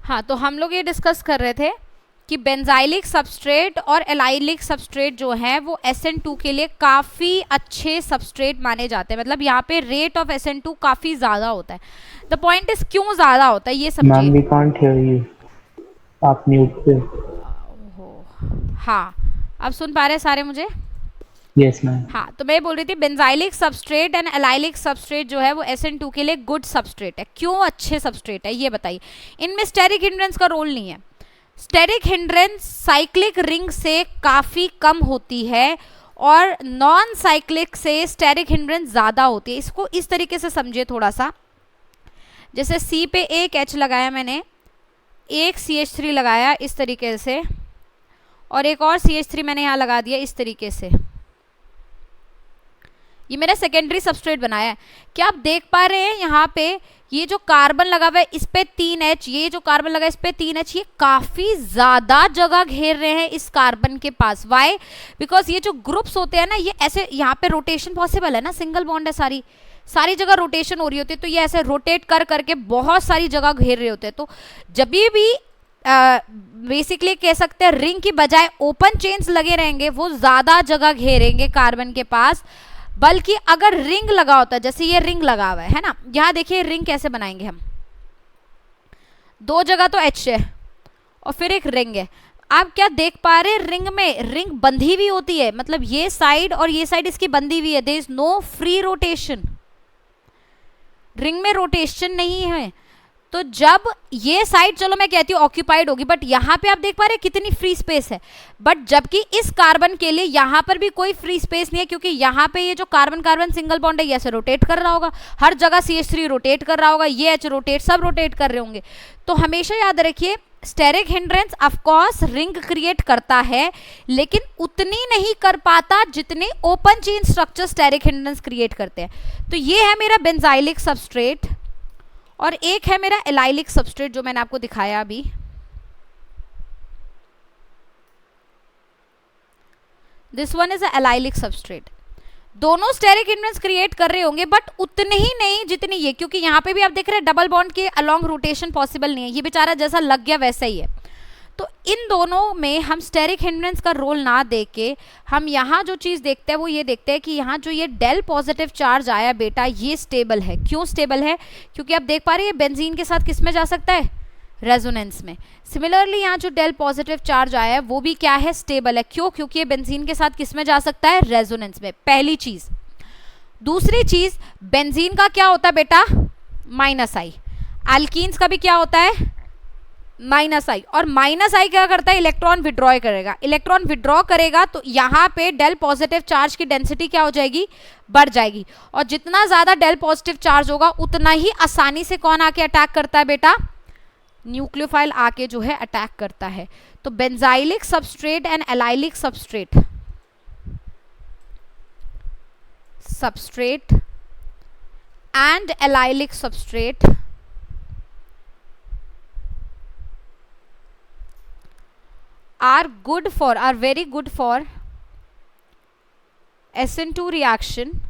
हाँ, तो हम लोग ये डिस्कस कर रहे थे कि बेंजाइलिक सबस्ट्रेट और एलाइलिक सबस्ट्रेट जो है वो SN2 के लिए काफ़ी अच्छे सबस्ट्रेट माने जाते हैं। मतलब यहाँ पे रेट ऑफ SN2 काफ़ी ज़्यादा होता है। द पॉइंट इज क्यों ज़्यादा होता है ये मैम समझिए। वी कांट हियर यू, आप म्यूट पे। ओहो, हाँ, अब सुन पा रहे सारे मुझे? Yes ma'am. हाँ, तो मैं बोल रही थी benzylic substrate and allylic substrate जो है वो SN2 के लिए गुड सबस्ट्रेट है। क्यों अच्छे सबस्ट्रेट है ये बताइए। इनमें स्टेरिक हिंड्रेंस का रोल नहीं है। स्टेरिक हिंड्रेंस साइक्लिक रिंग से काफ़ी कम होती है और नॉन साइक्लिक से स्टेरिक हिंड्रेंस ज़्यादा होती है। इसको इस तरीके से समझिए थोड़ा सा, जैसे C पे एक H लगाया मैंने, एक CH3 लगाया इस तरीके से, और एक और CH3 मैंने यहाँ लगा दिया इस तरीके से। ये मेरा सेकेंडरी सबस्ट्रेट बनाया है। क्या आप देख पा रहे हैं यहाँ पे ये जो कार्बन लगा हुआ है इस पे 3H, ये जो कार्बन लगा है इस पे 3H, ये काफी ज्यादा जगह घेर रहे हैं इस कार्बन के पास। वाई? बिकॉज ये जो ग्रुप्स होते हैं ना, ये ऐसे यहाँ पे रोटेशन पॉसिबल है ना, सिंगल बॉन्ड है, सारी जगह रोटेशन हो रही होती है, तो ये ऐसे रोटेट कर करके बहुत सारी जगह घेर रहे होते हैं। तो जब भी बेसिकली कह सकते हैं रिंग की बजाय ओपन चेन्स लगे रहेंगे, वो ज्यादा जगह घेरेंगे कार्बन के पास। बल्कि अगर रिंग लगा होता है, जैसे ये रिंग लगा हुआ है ना, यहां देखिए रिंग कैसे बनाएंगे हम। दो जगह तो H है और फिर एक रिंग है। आप क्या देख पा रहे हैं, रिंग में रिंग बंधी हुई होती है, मतलब ये साइड और ये साइड इसकी बंधी हुई है। There is no free rotation, ring में रोटेशन नहीं है। तो जब ये साइड, चलो मैं कहती हूँ ऑक्यूपाइड होगी, बट यहाँ पे आप देख पा रहे हैं कितनी फ्री स्पेस है। बट जबकि इस कार्बन के लिए यहाँ पर भी कोई फ्री स्पेस नहीं है, क्योंकि यहाँ पे ये जो कार्बन कार्बन सिंगल बॉन्ड है ये ऐसे रोटेट कर रहा होगा, हर जगह CH3 रोटेट कर रहा होगा, ये H रोटेट, सब रोटेट कर रहे होंगे। तो हमेशा याद रखिए steric hindrance of course ring create करता है, लेकिन उतनी नहीं कर पाता जितने open chain structure steric hindrance create करते हैं। तो ये है मेरा बेंजाइलिक सबस्ट्रेट और एक है मेरा एलाइलिक सबस्ट्रेट जो मैंने आपको दिखाया अभी। This one is allylic substrate. दोनों स्टेरिक हिंड्रेंस क्रिएट कर रहे होंगे बट उतने ही नहीं जितनी ये, क्योंकि यहाँ पे भी आप देख रहे हैं डबल बॉन्ड के अलोंग रोटेशन पॉसिबल नहीं है, ये बेचारा जैसा लग गया वैसा ही है। तो इन दोनों में हम स्टेरिक हिंड्रेंस का रोल ना देके हम यहाँ जो चीज़ देखते हैं वो ये देखते हैं कि यहाँ जो ये डेल पॉजिटिव चार्ज आया बेटा, ये स्टेबल है। क्यों स्टेबल है? क्योंकि आप देख पा रहे हैं बेंजीन के साथ किस में जा सकता है, रेजोनेंस में। सिमिलरली यहाँ जो डेल पॉजिटिव चार्ज आया है वो भी क्या है, स्टेबल है। क्यों? क्योंकि ये बेंजीन के साथ किस में जा सकता है, रेजोनेंस में। पहली चीज। दूसरी चीज, बेंजीन का क्या होता है बेटा, माइनस आई। एल्कीन्स का भी क्या होता है, माइनस आई। और माइनस आई क्या करता है, इलेक्ट्रॉन विड्रॉ करेगा। इलेक्ट्रॉन विड्रॉ करेगा तो यहाँ पे डेल पॉजिटिव चार्ज की डेंसिटी क्या हो जाएगी, बढ़ जाएगी। और जितना ज्यादा डेल पॉजिटिव चार्ज होगा उतना ही आसानी से कौन आके अटैक करता है बेटा, न्यूक्लियोफाइल आके जो है अटैक करता है। तो benzylic substrate and allylic substrate and allylic substrate are very good for SN2 reaction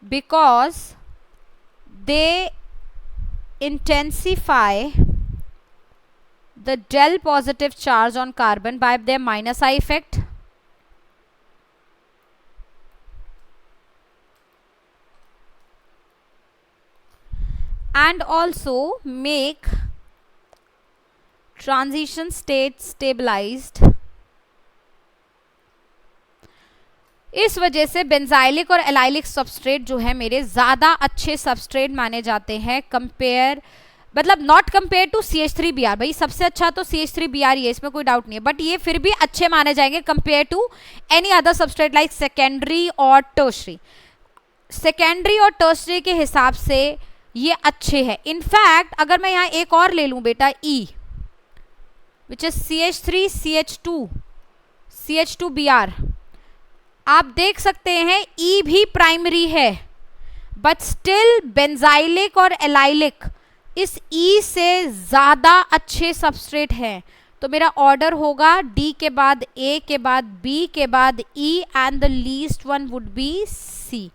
because they intensify the del positive charge on carbon by their minus I effect, and also make transition state stabilized। इस वजह से benzylic और allylic substrate जो है मेरे ज़्यादा अच्छे substrate माने जाते हैं कंपेयर, मतलब नॉट कंपेयर टू CH3Br। भाई सबसे अच्छा तो CH3Br ही है, इसमें कोई डाउट नहीं है, बट ये फिर भी अच्छे माने जाएंगे compare to any other substrate like secondary और टर्शरी। सेकेंडरी और टर्शरी के हिसाब से ये अच्छे हैं। इनफैक्ट अगर मैं यहाँ एक और ले लूँ बेटा, E विच इज CH3CH2Br, आप देख सकते हैं E भी प्राइमरी है, बट स्टिल बेंजाइलिक और एलाइलिक इस E से ज़्यादा अच्छे सबस्ट्रेट हैं। तो मेरा ऑर्डर होगा D के बाद A के बाद B के बाद E and the least one would be C।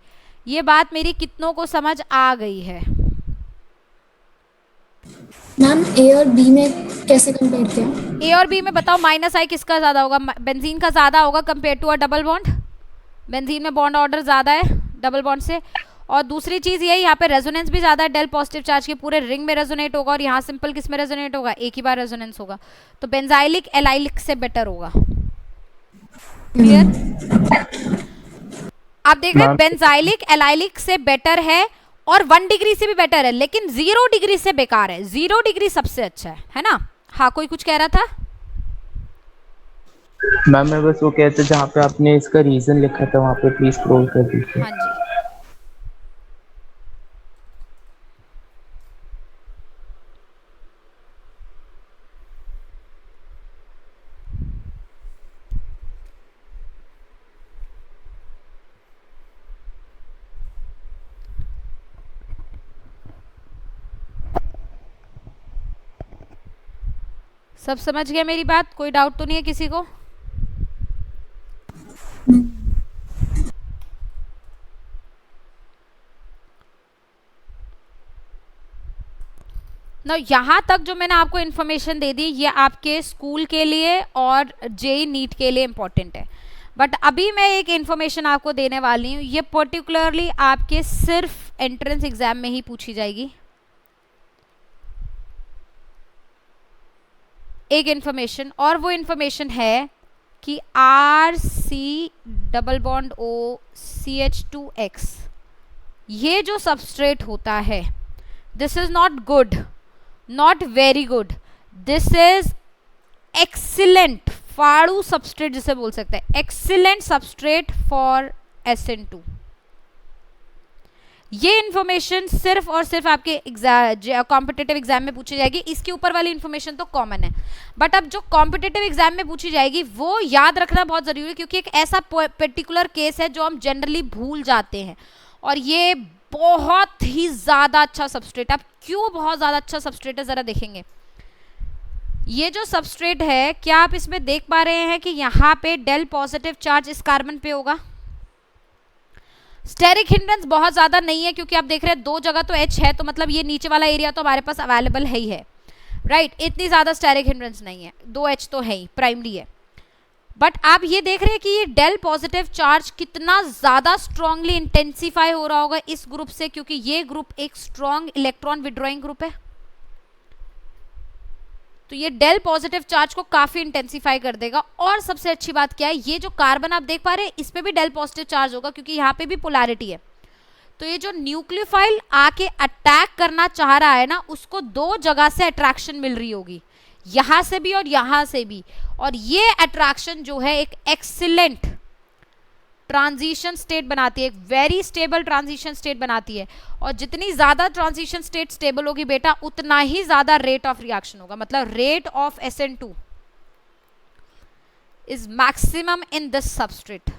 ये बात मेरी कितनों को समझ आ गई है? मैम A और B में कैसे कंपेयर किया? ए और बी में बताओ माइनस आई किसका ज्यादा होगा? बेंजीन का ज्यादा होगा compare to a double bond. Benzene में बॉन्ड ऑर्डर ज्यादा है डबल बॉन्ड से। और दूसरी चीज ये यहाँ पे रेजोनेंस भी ज्यादा है, डेल पॉजिटिव चार्ज के पूरे रिंग में रेजोनेट होगा और यहाँ सिंपल किस में रेजोनेट होगा? एक ही बार रेजोनेंस होगा, तो बेंजाइलिक एलाइलिक से बेटर होगा। क्लियर? आप देख रहे हैं बेंजाइलिक एलाइलिक से बेटर है और 1 डिग्री से भी बेटर है, लेकिन 0 डिग्री से बेकार है। 0 डिग्री सबसे अच्छा है ना? हाँ, कोई कुछ कह रहा था? मैम मैं बस वो कहते जहाँ पे आपने इसका रीजन लिखा था वहाँ पे प्लीज स्क्रॉल कर दीजिए। हाँ जी, सब समझ गया मेरी बात? कोई डाउट तो नहीं है किसी को? ना यहाँ तक जो मैंने आपको इन्फॉर्मेशन दे दी ये आपके स्कूल के लिए और जेई नीट के लिए इम्पोर्टेंट है। बट अभी मैं एक इन्फॉर्मेशन आपको देने वाली हूँ, ये पर्टिकुलरली आपके सिर्फ एंट्रेंस एग्जाम में ही पूछी जाएगी। एक इन्फॉर्मेशन, और वो इन्फॉर्मेशन है कि RC double bond O CH2X ये जो सबस्ट्रेट होता है, this is not good, not very good, this is excellent, फाड़ू सबस्ट्रेट जिसे बोल सकते हैं, एक्सीलेंट सबस्ट्रेट फॉर SN2। ये इन्फॉर्मेशन सिर्फ और सिर्फ आपके कॉम्पिटिटिव एग्जाम में पूछी जाएगी। इसके ऊपर वाली इन्फॉर्मेशन तो कॉमन है, बट अब जो कॉम्पिटिटिव एग्जाम में पूछी जाएगी वो याद रखना बहुत जरूरी है, क्योंकि एक ऐसा पर्टिकुलर केस है जो हम जनरली भूल जाते हैं। और ये बहुत ही ज्यादा अच्छा सबस्ट्रेट, अब क्यों बहुत ज्यादा अच्छा सबस्ट्रेट है जरा देखेंगे। ये जो सबस्ट्रेट है, क्या आप इसमें देख पा रहे हैं कि यहाँ पे डेल पॉजिटिव चार्ज इस कार्बन पे होगा? स्टेरिक हिंड्रेंस बहुत ज्यादा नहीं है, क्योंकि आप देख रहे हैं दो जगह तो H है, तो मतलब ये नीचे वाला एरिया तो हमारे पास अवेलेबल है ही है, राइट? इतनी ज्यादा स्टेरिक हिंड्रेंस नहीं है, 2H तो है ही, प्राइमरी है। बट आप ये देख रहे हैं कि ये डेल पॉजिटिव चार्ज कितना ज्यादा स्ट्रांगली इंटेंसिफाई हो रहा होगा इस ग्रुप से, क्योंकि ये ग्रुप एक स्ट्रॉन्ग इलेक्ट्रॉन विड्रॉइंग ग्रुप है। तो ये डेल पॉजिटिव चार्ज को काफी इंटेंसिफाई कर देगा। और सबसे अच्छी बात क्या है, ये जो कार्बन आप देख पा रहे हैं इस पे भी डेल पॉजिटिव चार्ज होगा, क्योंकि यहाँ पे भी पोलैरिटी है। तो ये जो न्यूक्लियोफाइल आके अटैक करना चाह रहा है ना, उसको दो जगह से अट्रैक्शन मिल रही होगी, यहां से भी और यहां से भी। और ये अट्रैक्शन जो है एक एक्सीलेंट ट्रांजिशन स्टेट बनाती है, एक वेरी स्टेबल ट्रांजिशन स्टेट बनाती है। और जितनी ज्यादा ट्रांजिशन स्टेट स्टेबल होगी बेटा, उतना ही ज्यादा रेट ऑफ रिएक्शन होगा। मतलब rate of SN2 is maximum in this substrate.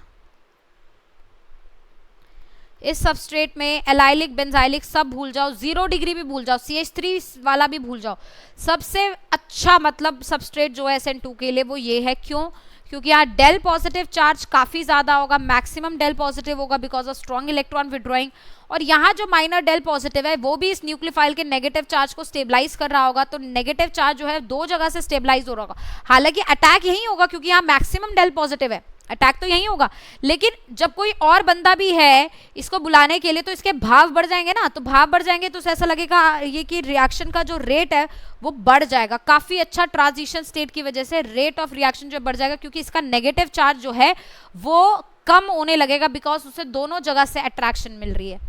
इस सबस्ट्रेट में एलाइलिक बेंजाइलिक सब भूल जाओ, 0 डिग्री भी भूल जाओ, CH3 वाला भी भूल जाओ। सबसे अच्छा मतलब सबस्ट्रेट जो है SN2 के लिए वो ये है। क्यों? क्योंकि यहाँ डेल पॉजिटिव चार्ज काफी ज्यादा होगा, मैक्सिमम डेल पॉजिटिव होगा because of strong electron withdrawing. और यहाँ जो माइनर डेल पॉजिटिव है वो भी इस न्यूक्लियोफाइल के नेगेटिव चार्ज को स्टेबलाइज कर रहा होगा। तो नेगेटिव चार्ज जो है दो जगह से स्टेबलाइज हो रहा होगा। हालांकि अटैक यही होगा, क्योंकि यहाँ मैक्सिमम डेल पॉजिटिव है, अटैक तो यही होगा। लेकिन जब कोई और बंदा भी है इसको बुलाने के लिए, तो इसके भाव बढ़ जाएंगे ना, तो भाव बढ़ जाएंगे तो ऐसा लगेगा ये कि रिएक्शन का जो रेट है वो बढ़ जाएगा। काफी अच्छा ट्रांजिशन स्टेट की वजह से रेट ऑफ रिएक्शन जो बढ़ जाएगा, क्योंकि इसका नेगेटिव चार्ज जो है वो कम होने लगेगा, बिकॉज उसे दोनों जगह से अट्रैक्शन मिल रही है।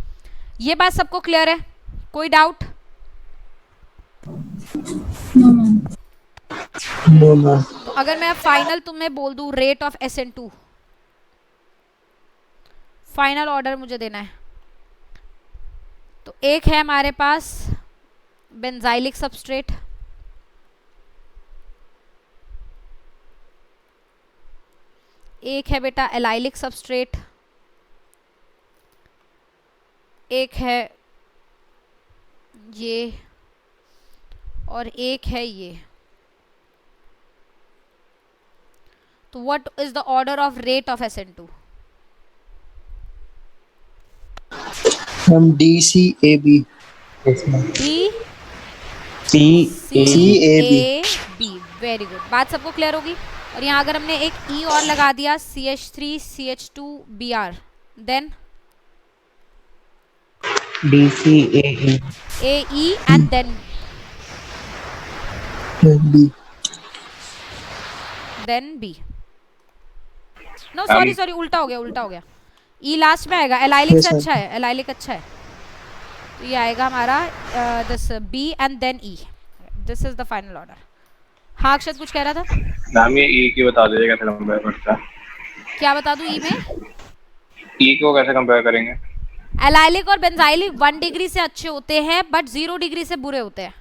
ये बात सबको क्लियर है? कोई डाउट? No ma'am. तो अगर मैं फाइनल तुम्हें बोल दूं rate of SN2, final order मुझे देना है। तो एक है हमारे पास बेंजाइलिक सबस्ट्रेट, एक है बेटा एलाइलिक सबस्ट्रेट, एक है ये, और एक है ये। तो what is the order of rate of SN2? हम DCAB yes ma'am. D C A CAB very good, बात सबको क्लियर होगी। और यहाँ अगर हमने एक ई और लगा दिया CH3CH2Br, then DCAE AE and B. Then B। No sorry उल्टा हो गया। ई लास्ट में आएगा, एलाइलिक Yes, से sir. अच्छा है, एलाइलिक अच्छा है। तो ये आएगा हमारा this B and then E, this is the final order. हाँ अक्षत कुछ कह रहा था? मैम ये ई की बता दीजिए कैसे कंपेयर करता है। क्या बता दूं ई में? ई को कैसे कंपेयर करेंगे? एलाइलिक और बेंजाइलिक 1 डिग्री से अच्छे होते हैं बट 0 डिग्री से बुरे होते हैं।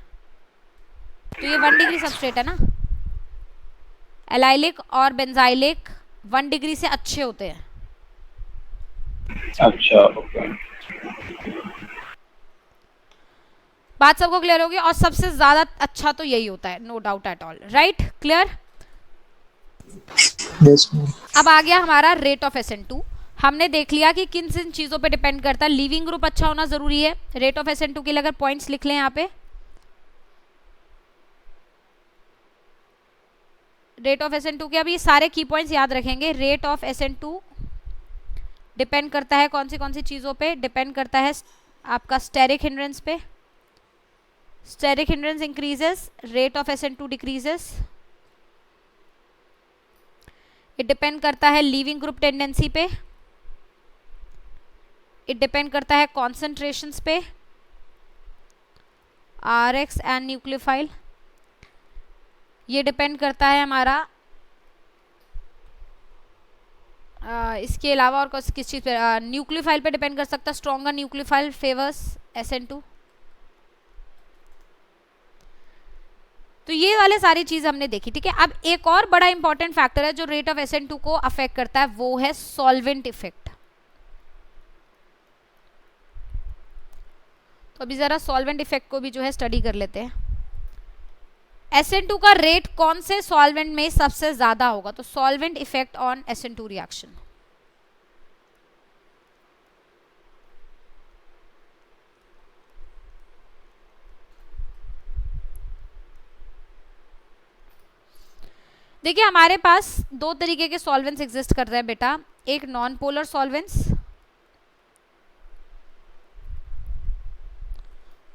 तो ये 1 डिग्री सबस्ट्रेट है ना, एलाइलिक और बेंजाइलिक 1 डिग्री से अच्छे होते हैं। अच्छा ओके। बात सबको क्लियर होगी, और सबसे ज्यादा अच्छा तो यही होता है, no doubt at all, right? Clear? Yes, ma'am. अब आ गया हमारा रेट ऑफ SN2। हमने देख लिया कि किन किन चीजों पे डिपेंड करता है। लीविंग ग्रुप अच्छा होना जरूरी है। रेट ऑफ SN2 के लिए अगर पॉइंट्स लिख लें यहाँ पे, रेट ऑफ SN2 के, अब ये सारे की पॉइंट्स याद रखेंगे। रेट ऑफ SN2 डिपेंड करता है कौन सी चीजों पे? डिपेंड करता है आपका स्टेरिक हिंड्रेंस पे। Steric hindrance increases, rate of SN2 decreases. It depend करता है लीविंग ग्रुप टेंडेंसी पे। इट डिपेंड करता है कॉन्सेंट्रेशंस पे, RX एंड न्यूक्लियोफाइल। ये डिपेंड करता है हमारा इसके अलावा और किस चीज़ पे? न्यूक्लियोफाइल पे डिपेंड कर सकता है। Stronger nucleophile favours SN2। तो ये वाले सारी चीज हमने देखी, ठीक है। अब एक और बड़ा इंपॉर्टेंट फैक्टर है जो रेट ऑफ SN2 को अफेक्ट करता है, वो है सॉल्वेंट इफेक्ट। तो अभी जरा सॉल्वेंट इफेक्ट को भी जो है स्टडी कर लेते हैं। SN2 का रेट कौन से सॉल्वेंट में सबसे ज्यादा होगा? तो solvent effect on SN2 reaction. देखिए हमारे पास दो तरीके के सॉल्वेंट्स एग्जिस्ट कर रहे हैं बेटा। एक नॉन पोलर सॉल्वेंट्स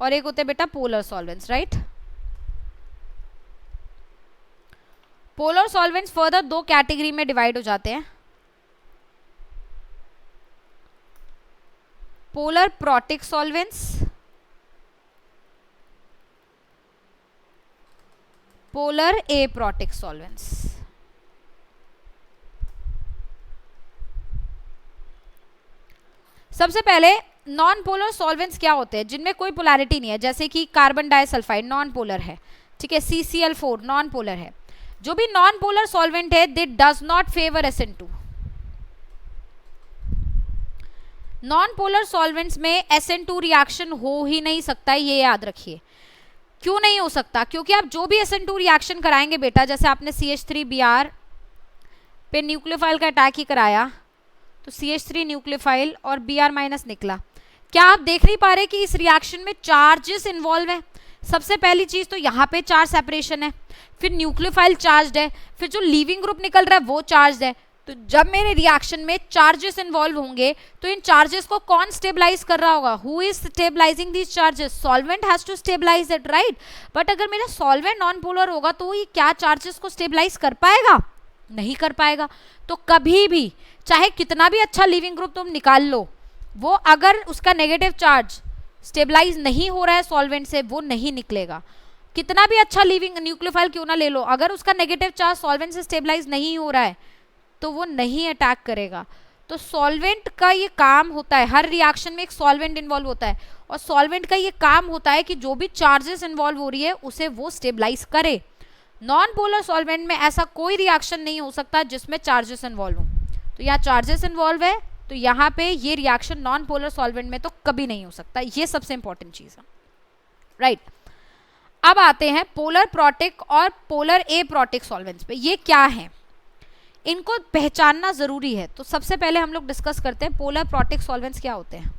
और एक होते हैं बेटा polar solvents, right? Polar solvents further दो कैटेगरी में डिवाइड हो जाते हैं। Polar protic solvents, polar aprotic solvents. सबसे पहले नॉन पोलर सॉल्वेंट्स क्या होते हैं? जिनमें कोई पोलैरिटी नहीं है, जैसे कि कार्बन डाइसल्फाइड नॉन पोलर है, ठीक है। CCl4 नॉन पोलर है। जो भी नॉन पोलर सॉल्वेंट है दे does not favour SN2। Non polar solvents में SN2 रिएक्शन हो ही नहीं सकता, ये याद रखिए। क्यों नहीं हो सकता? क्योंकि आप जो भी SN2 रिएक्शन कराएंगे बेटा, जैसे आपने CH3Br पे न्यूक्लियोफाइल का अटैक ही कराया तो CH3 न्यूक्लियोफाइल और Br माइनस निकला। क्या आप देख नहीं पा रहे कि इस रिएक्शन में चार्जेस इन्वॉल्व है? सबसे पहली चीज तो यहाँ पे चार्ज सेपरेशन है, फिर न्यूक्लियोफाइल चार्ज है, फिर जो लीविंग ग्रुप निकल रहा है वो चार्ज है। तो जब मेरे रिएक्शन में चार्जेस इन्वॉल्व होंगे तो इन चार्जेस को कौन स्टेबलाइज कर रहा होगा? Who is stabilising these charges? Solvent has to stabilise it, right? But अगर मेरा सॉल्वेंट नॉन पोलर होगा तो ये क्या चार्जेस को स्टेबलाइज कर पाएगा? नहीं कर पाएगा। तो कभी भी चाहे कितना भी अच्छा लिविंग ग्रुप तुम निकाल लो, वो अगर उसका नेगेटिव चार्ज स्टेबलाइज नहीं हो रहा है सॉल्वेंट से, वो नहीं निकलेगा। कितना भी अच्छा लिविंग न्यूक्लियोफाइल क्यों ना ले लो, अगर उसका नेगेटिव चार्ज सॉल्वेंट से स्टेबलाइज नहीं हो रहा है तो वो नहीं अटैक करेगा। तो सॉल्वेंट का ये काम होता है, हर रिएक्शन में एक सॉल्वेंट इन्वॉल्व होता है और सॉल्वेंट का ये काम होता है कि जो भी चार्जेस इन्वॉल्व हो रही है उसे वो स्टेबलाइज करे। नॉन पोलर सॉल्वेंट में ऐसा कोई रिएक्शन नहीं हो सकता जिसमें चार्जेस इन्वॉल्व हो। तो यहाँ चार्जेस इन्वॉल्व है तो यहाँ पे ये रिएक्शन नॉन पोलर सॉल्वेंट में तो कभी नहीं हो सकता। ये सबसे इंपॉर्टेंट चीज है, राइट? अब आते हैं पोलर प्रोटिक और पोलर एप्रोटिक सॉल्वेंट्स पे। ये क्या है, इनको पहचानना जरूरी है। तो सबसे पहले हम लोग डिस्कस करते हैं पोलर प्रोटिक सॉल्वेंट्स क्या होते हैं।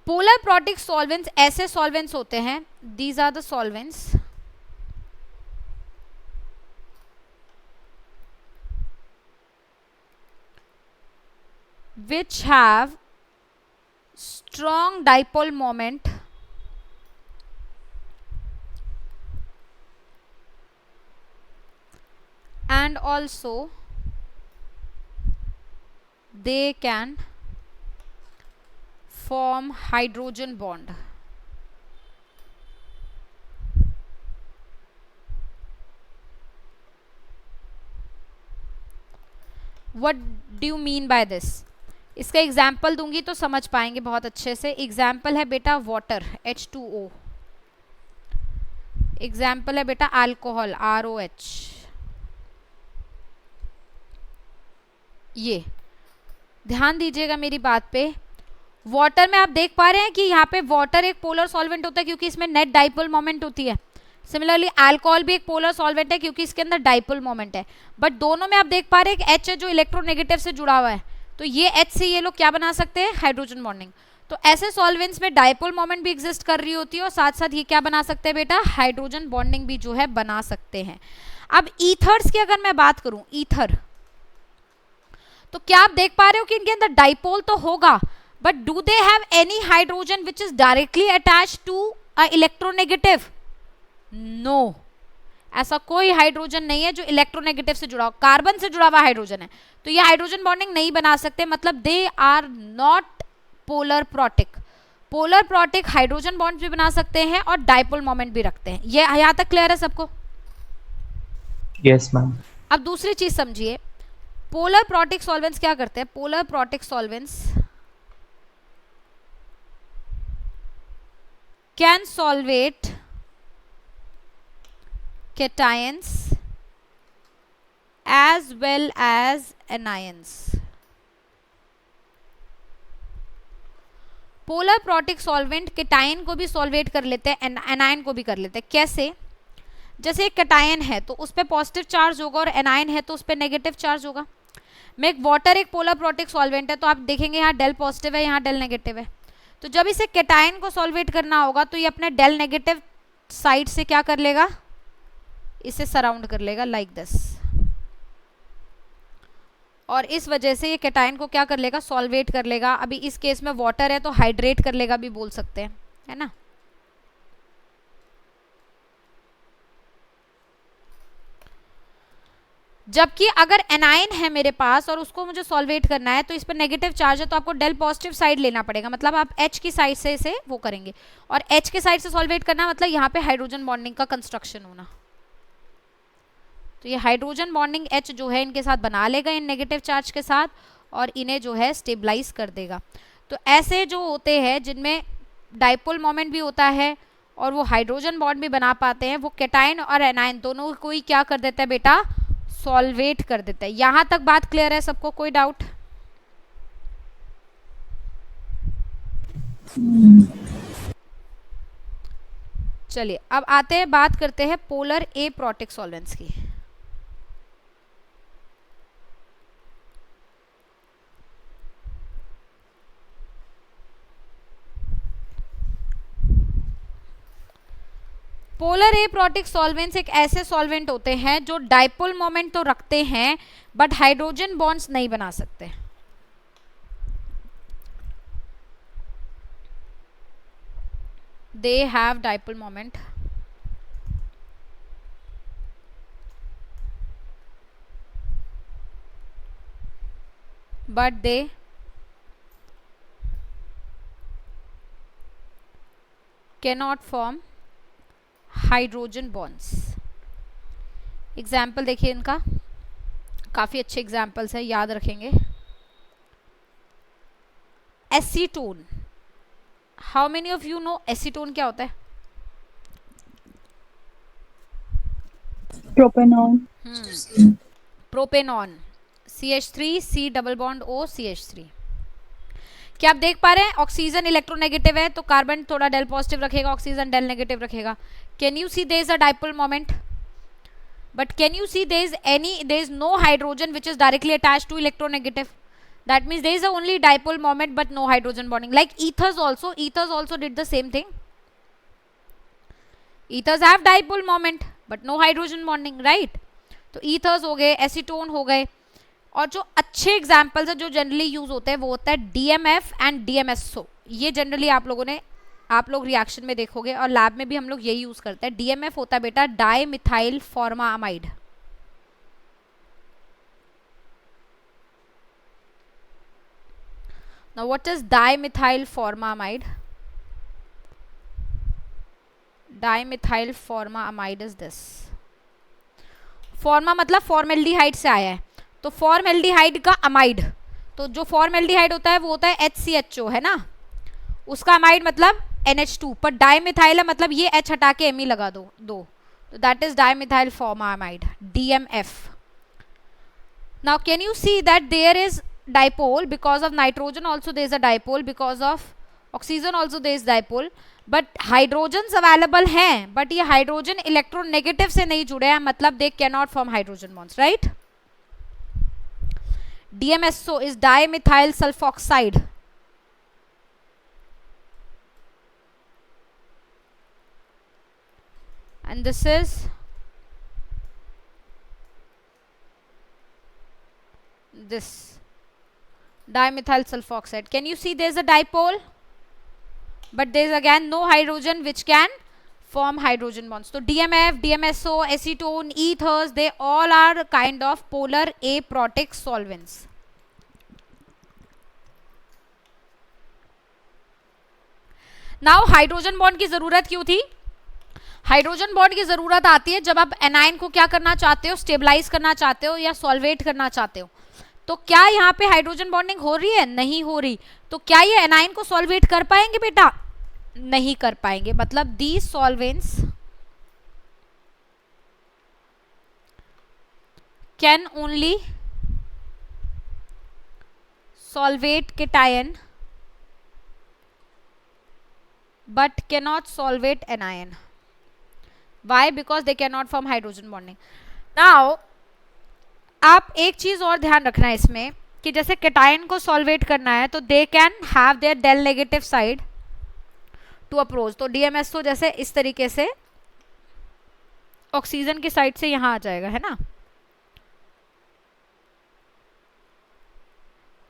पोलर प्रोटिक सॉल्वेंट्स ऐसे सॉल्वेंट्स होते हैं, these are the solvents which have strong dipole moment and also they can form hydrogen bond. What do you mean by this? इसका एग्जाम्पल दूंगी तो समझ पाएंगे बहुत अच्छे से. एग्जाम्पल है बेटा वाटर H2O, एग्जाम्पल है बेटा अल्कोहल ROH. ये ध्यान दीजिएगा मेरी बात पे. वाटर में आप देख पा रहे हैं कि यहाँ पे वाटर एक पोलर सॉल्वेंट होता है क्योंकि इसमें नेट डाइपोल मोमेंट होती है. सिमिलरली अल्कोहल भी एक पोलर सॉल्वेंट है क्योंकि इसके अंदर डाइपोल मोमेंट है. बट दोनों में आप देख पा रहे हैं कि H है जो इलेक्ट्रोनेगेटिव से जुड़ा हुआ है, तो ये H से ये लोग क्या बना सकते हैं, हाइड्रोजन बॉन्डिंग. तो ऐसे सॉल्वेंट्स में डाइपोल मोमेंट भी एग्जिस्ट कर रही होती है और साथ साथ ये क्या बना सकते हैं बेटा, हाइड्रोजन बॉन्डिंग भी जो है बना सकते हैं. अब ईथर्स की अगर मैं बात करूं, ईथर, तो क्या आप देख पा रहे हो कि इनके अंदर डाइपोल तो होगा, but do they have any hydrogen which is directly attached to a electronegative? No, ऐसा कोई हाइड्रोजन नहीं है जो इलेक्ट्रोनेगेटिव से जुड़ा हो. कार्बन से जुड़ा हुआ हाइड्रोजन है, तो ये हाइड्रोजन बॉन्डिंग नहीं बना सकते. मतलब they are not polar protic. Polar protic hydrogen bond भी बना सकते हैं और डाइपोल मोमेंट भी रखते हैं. ये यहां तक क्लियर है सबको? Yes ma'am. अब दूसरी चीज समझिए, पोलर प्रोटिक सॉल्वेंट्स क्या करते हैं. Polar protic solvents can solvate cations as well as anions. Polar protic solvent cation को भी सॉल्वेट कर लेते हैं, एनायन को भी कर लेते हैं. कैसे? जैसे एक केटायन है तो उस पर पॉजिटिव चार्ज होगा और एनायन है तो उस पर नेगेटिव चार्ज होगा. में एक वाटर एक पोलर प्रोटिक सॉल्वेंट है तो आप देखेंगे यहाँ डेल पॉजिटिव है, यहाँ डेल नेगेटिव है. तो जब इसे केटायन को सॉल्वेट करना होगा तो ये अपने डेल नेगेटिव साइड से क्या कर लेगा, इसे सराउंड कर लेगा लाइक दिस, और इस वजह से ये केटायन को क्या कर लेगा, सॉल्वेट कर लेगा. अभी इस केस में वाटर है तो हाइड्रेट कर लेगा भी बोल सकते हैं, है ना. जबकि अगर एनायन है मेरे पास और उसको मुझे सॉल्वेट करना है तो इस पर नेगेटिव चार्ज है तो आपको डेल पॉजिटिव साइड लेना पड़ेगा. मतलब आप H की साइड से इसे वो करेंगे, और H के साइड से सॉल्वेट करना मतलब यहाँ पे हाइड्रोजन बॉन्डिंग का कंस्ट्रक्शन होना. तो ये हाइड्रोजन बॉन्डिंग H जो है इनके साथ बना लेगा इन नेगेटिव चार्ज के साथ और इन्हें जो है स्टेबलाइज कर देगा. तो ऐसे जो होते हैं जिनमें डाइपोल मोमेंट भी होता है और वो हाइड्रोजन बॉन्ड भी बना पाते हैं, वो केटायन और एनायन दोनों को ही क्या कर देता है बेटा, सॉल्वेट कर देता है. यहां तक बात क्लियर है सबको? कोई डाउट? चलिए अब आते हैं, बात करते हैं पोलर ए प्रोटिक सॉल्वेंट्स की. पोलर ए प्रोटिक सॉल्वेंट्स एक ऐसे सॉल्वेंट होते हैं जो डाइपोल मोमेंट तो रखते हैं बट हाइड्रोजन बॉन्ड्स नहीं बना सकते. They have dipole moment but they cannot form hydrogen bonds. Example देखिए इनका, काफी अच्छे एग्जाम्पल्स है, याद रखेंगे. Acetone, how many of you know acetone क्या होता है? Propanone. Propanone, CH3 C double bond O CH3. क्या आप देख पा रहे हैं, ऑक्सीजन इलेक्ट्रोनेगेटिव है तो कार्बन थोड़ा डेल पॉजिटिव रखेगा, ऑक्सीजन डेल नेगेटिव रखेगा. Can you see there is a dipole moment, but can you see there is no hydrogen which is directly attached to electronegative? That means there is only dipole moment but no hydrogen bonding. Like ethers also did the same thing. Ethers have dipole moment but no hydrogen bonding, right? तो ethers हो गए, acetone हो गए, और जो अच्छे examples है जो जनरली यूज होते हैं वो होता है DMF एंड DMSO. ये जनरली आप लोग रिएक्शन में देखोगे और लैब में भी हम लोग यही यूज करते हैं. DMF होता है बेटा di methyl formamide. Now what is dimethyl formamide? Dimethyl formamide is this. फॉर्मा मतलब फॉर्मेल्डिहाइड से आया है, तो फॉर्मेल्डिहाइड का अमाइड, तो जो फॉर्मेल्डिहाइड होता है वो होता है HCHO है ना, उसका अमाइड मतलब NH2, पर डाइमिथाइल है मतलब ये H हटा के Me लगा दो, तो that is dimethyl formamide DMF. Now can you see that there is dipole because of nitrogen, also there is a dipole because of oxygen, also there is dipole, but hydrogens available हैं, but ये hydrogen electronegative से नहीं जुड़े हैं, मतलब they cannot form hydrogen bonds, right? DMSO is dimethyl sulfoxide. And this is this dimethyl sulfoxide. Can you see there is a dipole, but there is again no hydrogen which can form hydrogen bonds. So DMF, DMSO, acetone, ethers, they all are kind of polar aprotic solvents. Now hydrogen bond की जरूरत क्यों थी? Hydrogen bond की जरूरत आती है जब आप एनाइन को क्या करना चाहते हो, स्टेबलाइज करना चाहते हो या सॉल्वेट करना चाहते हो. तो क्या यहाँ पे हाइड्रोजन बॉन्डिंग हो रही है? नहीं हो रही. तो क्या ये एनाइन को सॉल्वेट कर पाएंगे बेटा? नहीं कर पाएंगे. मतलब these solvents can only solvate cation but cannot solvate anion. Why? Because they cannot form hydrogen bonding. Now आप एक चीज और ध्यान रखना है इसमें कि जैसे केटायन को सॉल्वेट करना है तो they can have their del negative side to approach. तो DMSO जैसे इस तरीके से ऑक्सीजन की साइड से यहां आ जाएगा, है ना.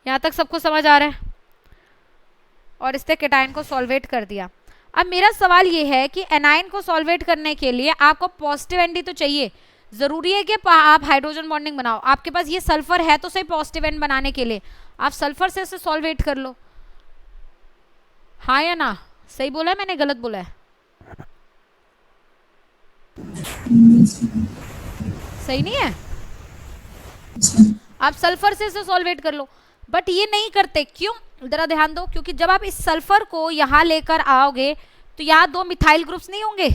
यहां तक सबको समझ आ रहा है? और इससे केटायन को सॉल्वेट कर दिया. अब मेरा सवाल ये है कि एनाइन को सॉल्वेट करने के लिए आपको पॉजिटिव एंड तो चाहिए. जरूरी है कि आप हाइड्रोजन बॉन्डिंग बनाओ. आपके पास ये सल्फर है तो सही पॉजिटिव एंड बनाने के लिए आप सल्फर से इसे सॉल्वेट कर लो. हाँ या ना? सही बोला है मैंने, गलत बोला है? सही नहीं है? आप सल्फर से इसे सॉल्वेट कर लो, बट ये नहीं करते. क्यों? जरा ध्यान दो. क्योंकि जब आप इस सल्फर को यहाँ लेकर आओगे तो यहाँ दो मिथाइल ग्रुप्स नहीं होंगे,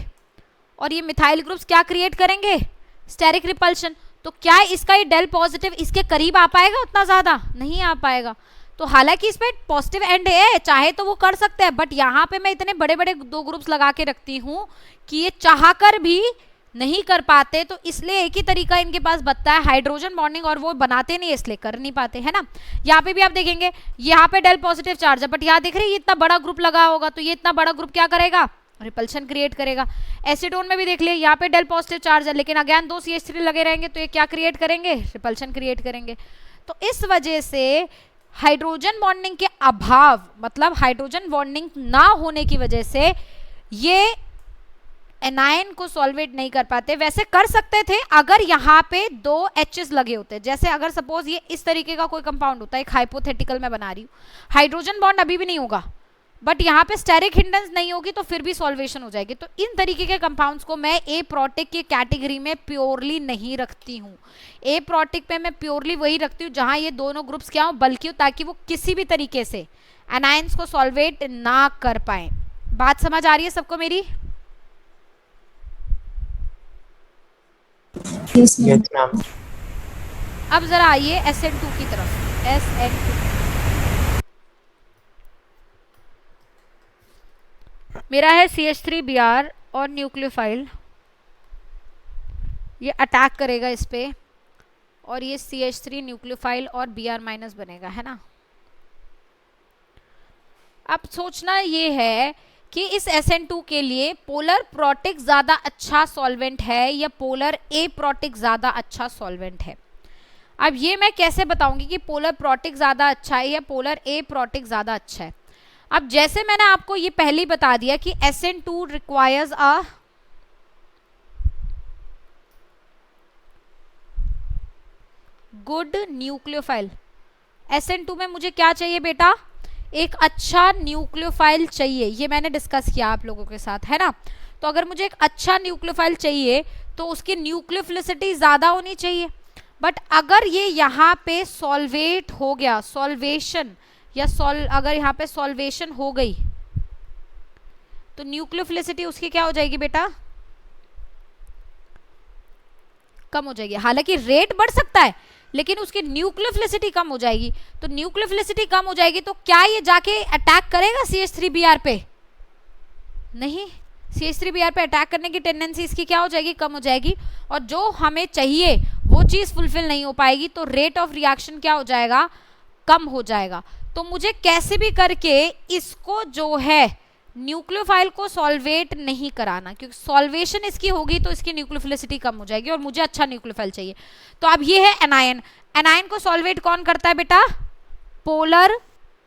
और ये मिथाइल ग्रुप्स क्या क्रिएट करेंगे? Steric repulsion. तो क्या इसका ये डेल पॉजिटिव इसके करीब आ पाएगा? उतना ज्यादा नहीं आ पाएगा. तो हालांकि इस पे पॉजिटिव एंड है, चाहे तो वो कर सकते हैं, बट यहाँ पे मैं इतने बड़े बड़े दो ग्रुप्स लगा के रखती हूँ कि ये चाहकर भी नहीं कर पाते. तो इसलिए एक ही तरीका इनके पास बचता है हाइड्रोजन बॉन्डिंग, और वो बनाते नहीं इसलिए कर नहीं पाते, है ना. यहाँ पे भी आप देखेंगे यहाँ पे डेल पॉजिटिव चार्ज है, बट यहाँ देख रहे हैं ये इतना बड़ा ग्रुप लगा होगा, तो ये इतना बड़ा ग्रुप क्या करेगा? रिपल्शन क्रिएट करेगा. एसीटोन में भी देख लिया यहाँ पे डेल पॉजिटिव चार्ज है, लेकिन अगेन दो CH3 लगे रहेंगे तो ये क्या क्रिएट करेंगे? रिपल्शन क्रिएट करेंगे. तो इस वजह से हाइड्रोजन बॉन्डिंग के अभाव, मतलब हाइड्रोजन बॉन्डिंग ना होने की वजह से ये एनायन को सॉल्वेट नहीं कर पाते. वैसे कर सकते थे अगर यहाँ पे दो H's लगे होते. जैसे अगर सपोज ये इस तरीके का कोई कंपाउंड होता है, एक हाइपोथेटिकल मैं बना रही हूँ, हाइड्रोजन बॉन्ड अभी भी नहीं होगा, बट यहाँ पे स्टेरिक हिंडेंस नहीं होगी तो फिर भी सॉल्वेशन हो जाएगी. तो इन तरीके के कंपाउंड्स को मैं एप्रोटिक की कैटेगरी में प्योरली नहीं रखती हूँ. एप्रोटिक पे मैं प्योरली वही रखती हूँ जहाँ ये दोनों ग्रुप्स क्या हो, बल्कि ताकि वो किसी भी तरीके से एनायंस को सॉल्वेट ना कर पाए. बात समझ आ रही है सबको मेरी? Yes, ma'am. अब जरा आइए SN2 की तरफ. SN2 मेरा है CH3Br और न्यूक्लियोफाइल. ये अटैक करेगा इस पे और ये CH3 न्यूक्लियोफाइल और Br माइनस बनेगा, है ना। अब सोचना ये है कि इस SN2 के लिए पोलर प्रोटिक ज्यादा अच्छा सॉल्वेंट है या पोलर ए प्रोटिक ज्यादा अच्छा सॉल्वेंट है। अब ये मैं कैसे बताऊंगी कि पोलर प्रोटिक ज्यादा अच्छा है या पोलर ए प्रोटिक ज्यादा अच्छा है। अब जैसे मैंने आपको ये पहले ही बता दिया कि SN2 requires a good nucleophile. SN2 में मुझे क्या चाहिए बेटा, एक अच्छा न्यूक्लियोफाइल चाहिए, ये मैंने डिस्कस किया आप लोगों के साथ, है ना। तो अगर मुझे एक अच्छा न्यूक्लियोफाइल चाहिए तो उसकी न्यूक्लियोफिलिसिटी ज्यादा होनी चाहिए। बट अगर ये यहाँ पे सॉल्वेट हो गया, सॉल्वेशन या अगर यहाँ पे सॉल्वेशन हो गई तो न्यूक्लियोफिलिसिटी उसकी क्या हो जाएगी बेटा, कम हो जाएगी। हालांकि रेट बढ़ सकता है लेकिन उसकी न्यूक्लियोफिलिसिटी कम हो जाएगी। तो न्यूक्लियोफिलिसिटी कम हो जाएगी तो क्या ये जाके अटैक करेगा CH3Br पे? नहीं, CH3Br पे अटैक करने की टेंडेंसी इसकी क्या हो जाएगी, कम हो जाएगी। और जो हमें चाहिए वो चीज फुलफिल नहीं हो पाएगी तो रेट ऑफ रिएक्शन क्या हो जाएगा, कम हो जाएगा। तो मुझे कैसे भी करके इसको जो है न्यूक्लियोफाइल को सॉल्वेट नहीं कराना, क्योंकि सॉल्वेशन इसकी होगी तो इसकी न्यूक्लियोफिलिसिटी कम हो जाएगी और मुझे अच्छा न्यूक्लियोफाइल चाहिए। तो अब ये है एनायन। एनायन को सॉल्वेट कौन करता है बेटा, पोलर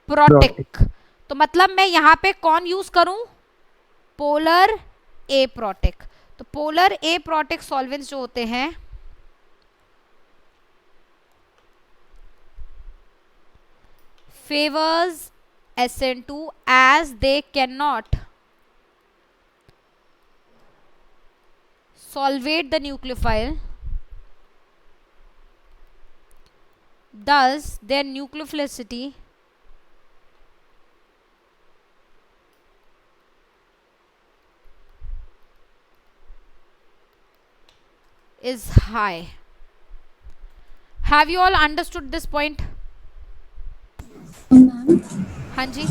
प्रोटिक। तो मतलब मैं यहाँ पे कौन यूज करूं, पोलर ए प्रोटिक। तो पोलर ए प्रोटिक सॉल्वेंट्स जो होते हैं favors SN2 as they cannot solvate the nucleophile, thus their nucleophilicity is high. Have you all understood this point? हाँ जी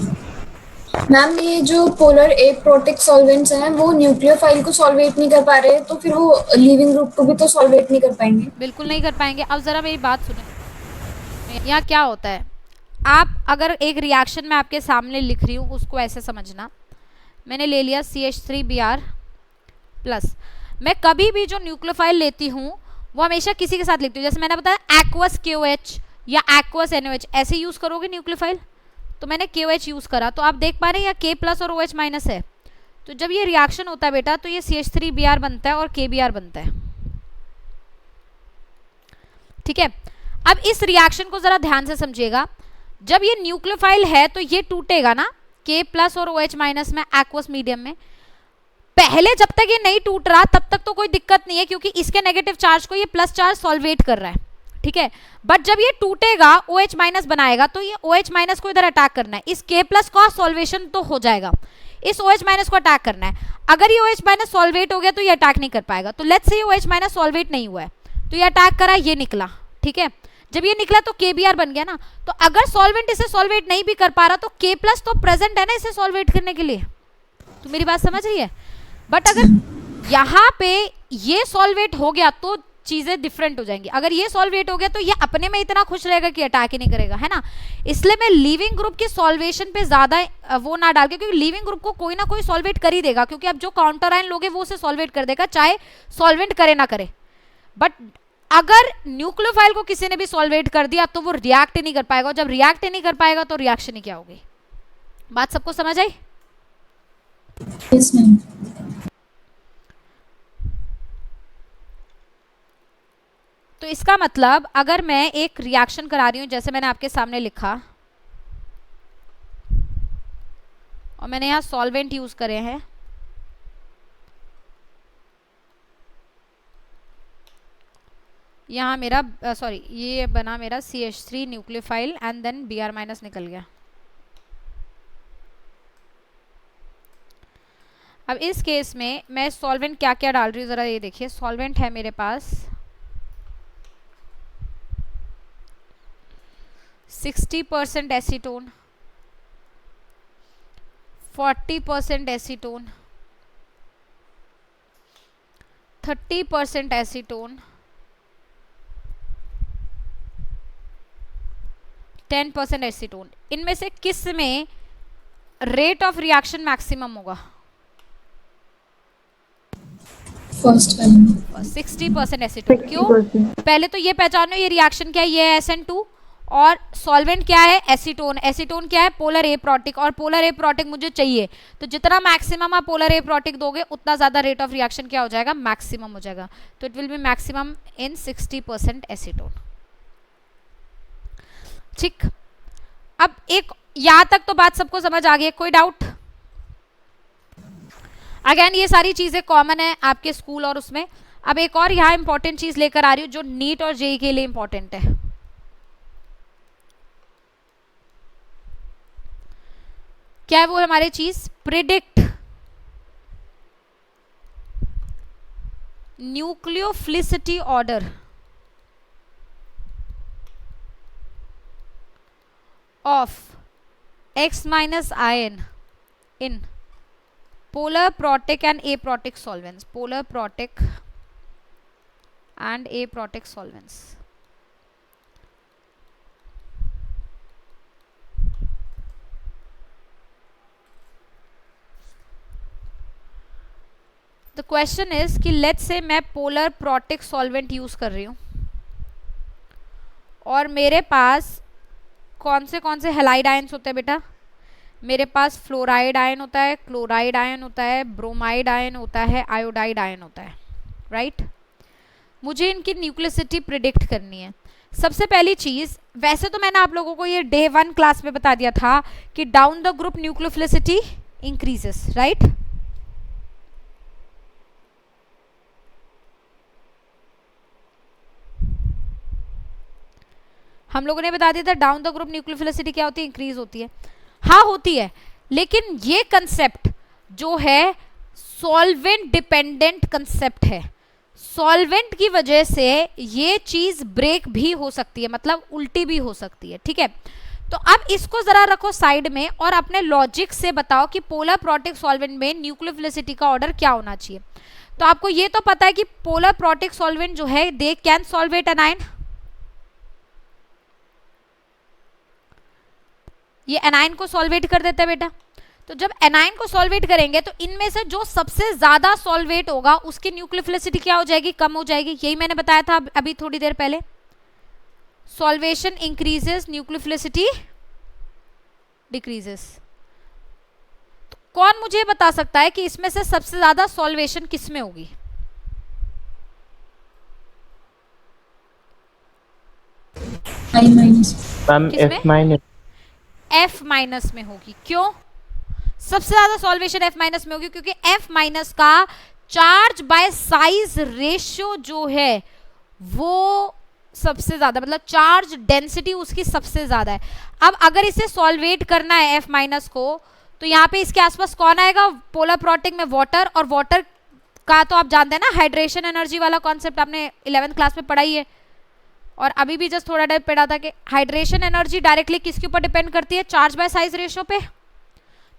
मैम, ये जो पोलर ए प्रोटिक सॉल्वेंट्स हैं वो न्यूक्लियोफाइल को सॉल्वेट नहीं कर पा रहे, तो फिर वो लिविंग ग्रुप को भी तो सॉल्वेट नहीं कर पाएंगे। बिल्कुल नहीं कर पाएंगे। अब जरा मेरी बात सुनो, यहाँ क्या होता है, आप अगर एक रिएक्शन में आपके सामने लिख रही हूँ उसको ऐसे समझना, मैंने ले लिया CH3Br प्लस। मैं कभी भी जो न्यूक्लियोफाइल लेती हूँ वो हमेशा किसी के साथ लिखती हूँ, जैसे मैंने बताया एक्वस KOH या एक्वस NOH, ऐसे यूज करोगे न्यूक्लियोफाइल। तो मैंने KOH यूज करा, तो आप देख पा रहे हैं या K प्लस और OH माइनस है। तो जब ये रिएक्शन होता है बेटा तो ये CH3Br बनता है और KBr बनता है, ठीक है। अब इस रिएक्शन को जरा ध्यान से समझिएगा, जब ये न्यूक्लियोफाइल है तो ये टूटेगा ना K प्लस और OH माइनस में एक्वस मीडियम में। पहले जब तक ये नहीं टूट रहा तब तक तो कोई दिक्कत नहीं है क्योंकि इसके नेगेटिव चार्ज को ये प्लस चार्ज सॉल्वेट कर रहा है, ठीक है। बट जब ये टूटेगा OH माइनस बनाएगा तो ये OH माइनस को इधर अटैक करना है, इस K प्लस का सॉल्वेशन तो हो जाएगा, इस OH माइनस को अटैक करना है। अगर ये OH माइनस सॉल्वेट हो गया तो ये अटैक नहीं कर पाएगा। तो लेट्स से ये OH माइनस सॉल्वेट नहीं हुआ है तो ये अटैक करा, ये निकला, ठीक है। जब ये निकला तो KBr बन गया ना। तो अगर सॉल्वेंट इसे सॉल्वेट नहीं भी कर पा रहा तो K प्लस तो प्रेजेंट है ना इसे सॉल्वेट करने के लिए। तो मेरी बात समझ रही है। बट अगर यहाँ पे ये सॉल्वेट हो गया तो चीजें डिफरेंट हो जाएंगी। अगर ये सॉल्वेट हो गया तो ये अपने में इतना खुश रहेगा कि अटैक ही नहीं करेगा, है ना। इसलिए मैं लिविंग ग्रुप की सॉल्वेशन पे ज्यादा वो ना डाल के, क्योंकि लिविंग ग्रुप को कोई ना कोई सॉल्वेट कर ही देगा, क्योंकि अब जो काउंटर आयन लोगे वो उसे सॉल्वेट कर देगा चाहे सॉल्वेंट करे ना करे। बट अगर न्यूक्लियोफाइल को किसी ने भी सॉल्वेट कर दिया तो वो रिएक्ट ही नहीं कर पाएगा, जब रिएक्ट ही नहीं कर पाएगा तो रिएक्शन ही क्या होगी। बात सबको समझ आई? Yes ma'am. तो इसका मतलब अगर मैं एक रिएक्शन करा रही हूं जैसे मैंने आपके सामने लिखा और मैंने यहां सॉल्वेंट यूज करे हैं, यहाँ मेरा सॉरी ये बना मेरा CH3 nucleophile and then Br minus निकल गया। अब इस केस में मैं सॉल्वेंट क्या क्या डाल रही हूँ जरा ये देखिए। सॉल्वेंट है मेरे पास 60% एसीटोन, 40% एसीटोन, 30% एसीटोन, 10% एसीटोन। इनमें से किस में रेट ऑफ रिएक्शन मैक्सिमम होगा? फर्स्ट वाला। 60% एसीटोन। क्यों? 60%। पहले तो ये पहचानो ये रिएक्शन क्या है, ये है SN2 और सॉल्वेंट क्या है? एसीटोन। एसीटोन क्या है? पोलर ए प्रोटिक, और पोलर ए प्रोटिक मुझे चाहिए, तो जितना मैक्सिमम आप पोलर ए प्रोटिक दोगे उतना ज्यादा रेट ऑफ रिएक्शन क्या हो जाएगा? मैक्सिमम हो जाएगा। तो it will be maximum in 60% acetone. ठीक, अब एक यहां तक तो बात सबको समझ आ गई, कोई डाउट? अगेन ये सारी चीजें कॉमन है आपके स्कूल और उसमें। अब एक और यहाँ इंपॉर्टेंट चीज लेकर आ रही हूँ जो नीट और जेई के लिए इंपॉर्टेंट है। क्या है वो हमारी चीज? Predict nucleophilicity order of X minus ion in polar protic and aprotic solvents. Polar protic and aprotic solvents. The question is कि let's say मैं polar protic solvent यूज कर रही हूँ और मेरे पास कौन से हैलाइड आयंस होते हैं बेटा? मेरे पास फ्लोराइड आयन होता है, क्लोराइड आयन होता है, ब्रोमाइड आयन होता है, आयोडाइड आयन होता है, राइट? मुझे इनकी न्यूक्लियोसिटी प्रिडिक्ट करनी है। सबसे पहली चीज, वैसे तो मैंने आप लोगों को ये डे 1 क्लास में बता दिया था कि down the group nucleophilicity increases, right? हम लोगों ने बता दिया था डाउन द ग्रुप न्यूक्लियोफिलिसिटी क्या होती है? इंक्रीज होती है। हाँ होती है, लेकिन ये कंसेप्ट जो है सॉल्वेंट डिपेंडेंट कंसेप्ट है। सॉल्वेंट की वजह से ये चीज ब्रेक भी हो सकती है, मतलब उल्टी भी हो सकती है, ठीक है? तो अब इसको जरा रखो साइड में और अपने लॉजिक से बताओ कि पोलर प्रोटिक सॉल्वेंट में न्यूक्लियोफिलिसिटी का ऑर्डर क्या होना चाहिए। तो आपको ये तो पता है कि पोलर प्रोटिक सॉल्वेंट जो है they can solvate anion, ये एनाइन को सॉल्वेट कर देता है बेटा। तो जब एनाइन को सॉल्वेट करेंगे तो इनमें से जो सबसे ज्यादा सॉल्वेट होगा उसकी न्यूक्लियोफिलिसिटी क्या हो जाएगी? कम हो जाएगी। यही मैंने बताया था अभी थोड़ी देर पहले, सॉल्वेशन इंक्रीजेस न्यूक्लियोफिलिसिटी डिक्रीजेस। तो कौन मुझे बता सकता है कि इसमें से सबसे ज्यादा सॉल्वेशन किस में होगी? Ma'am F minus. F minus में होगी। क्यों सबसे ज्यादा सॉल्वेशन F माइनस में होगी? क्योंकि F माइनस का चार्ज बाय साइज रेशियो जो है वो सबसे ज्यादा, मतलब चार्ज डेंसिटी उसकी सबसे ज्यादा है। अब अगर इसे सॉल्वेट करना है F माइनस को, तो यहाँ पे इसके आसपास कौन आएगा? पोलर प्रोटिक में वाटर, और वाटर का तो आप जानते हैं ना हाइड्रेशन एनर्जी वाला कॉन्सेप्ट आपने 11th क्लास में पढ़ाई है, और अभी भी जस्ट थोड़ा टाइम पढ़ा था कि हाइड्रेशन एनर्जी डायरेक्टली किसके ऊपर डिपेंड करती है? चार्ज बाय साइज रेशियो पे।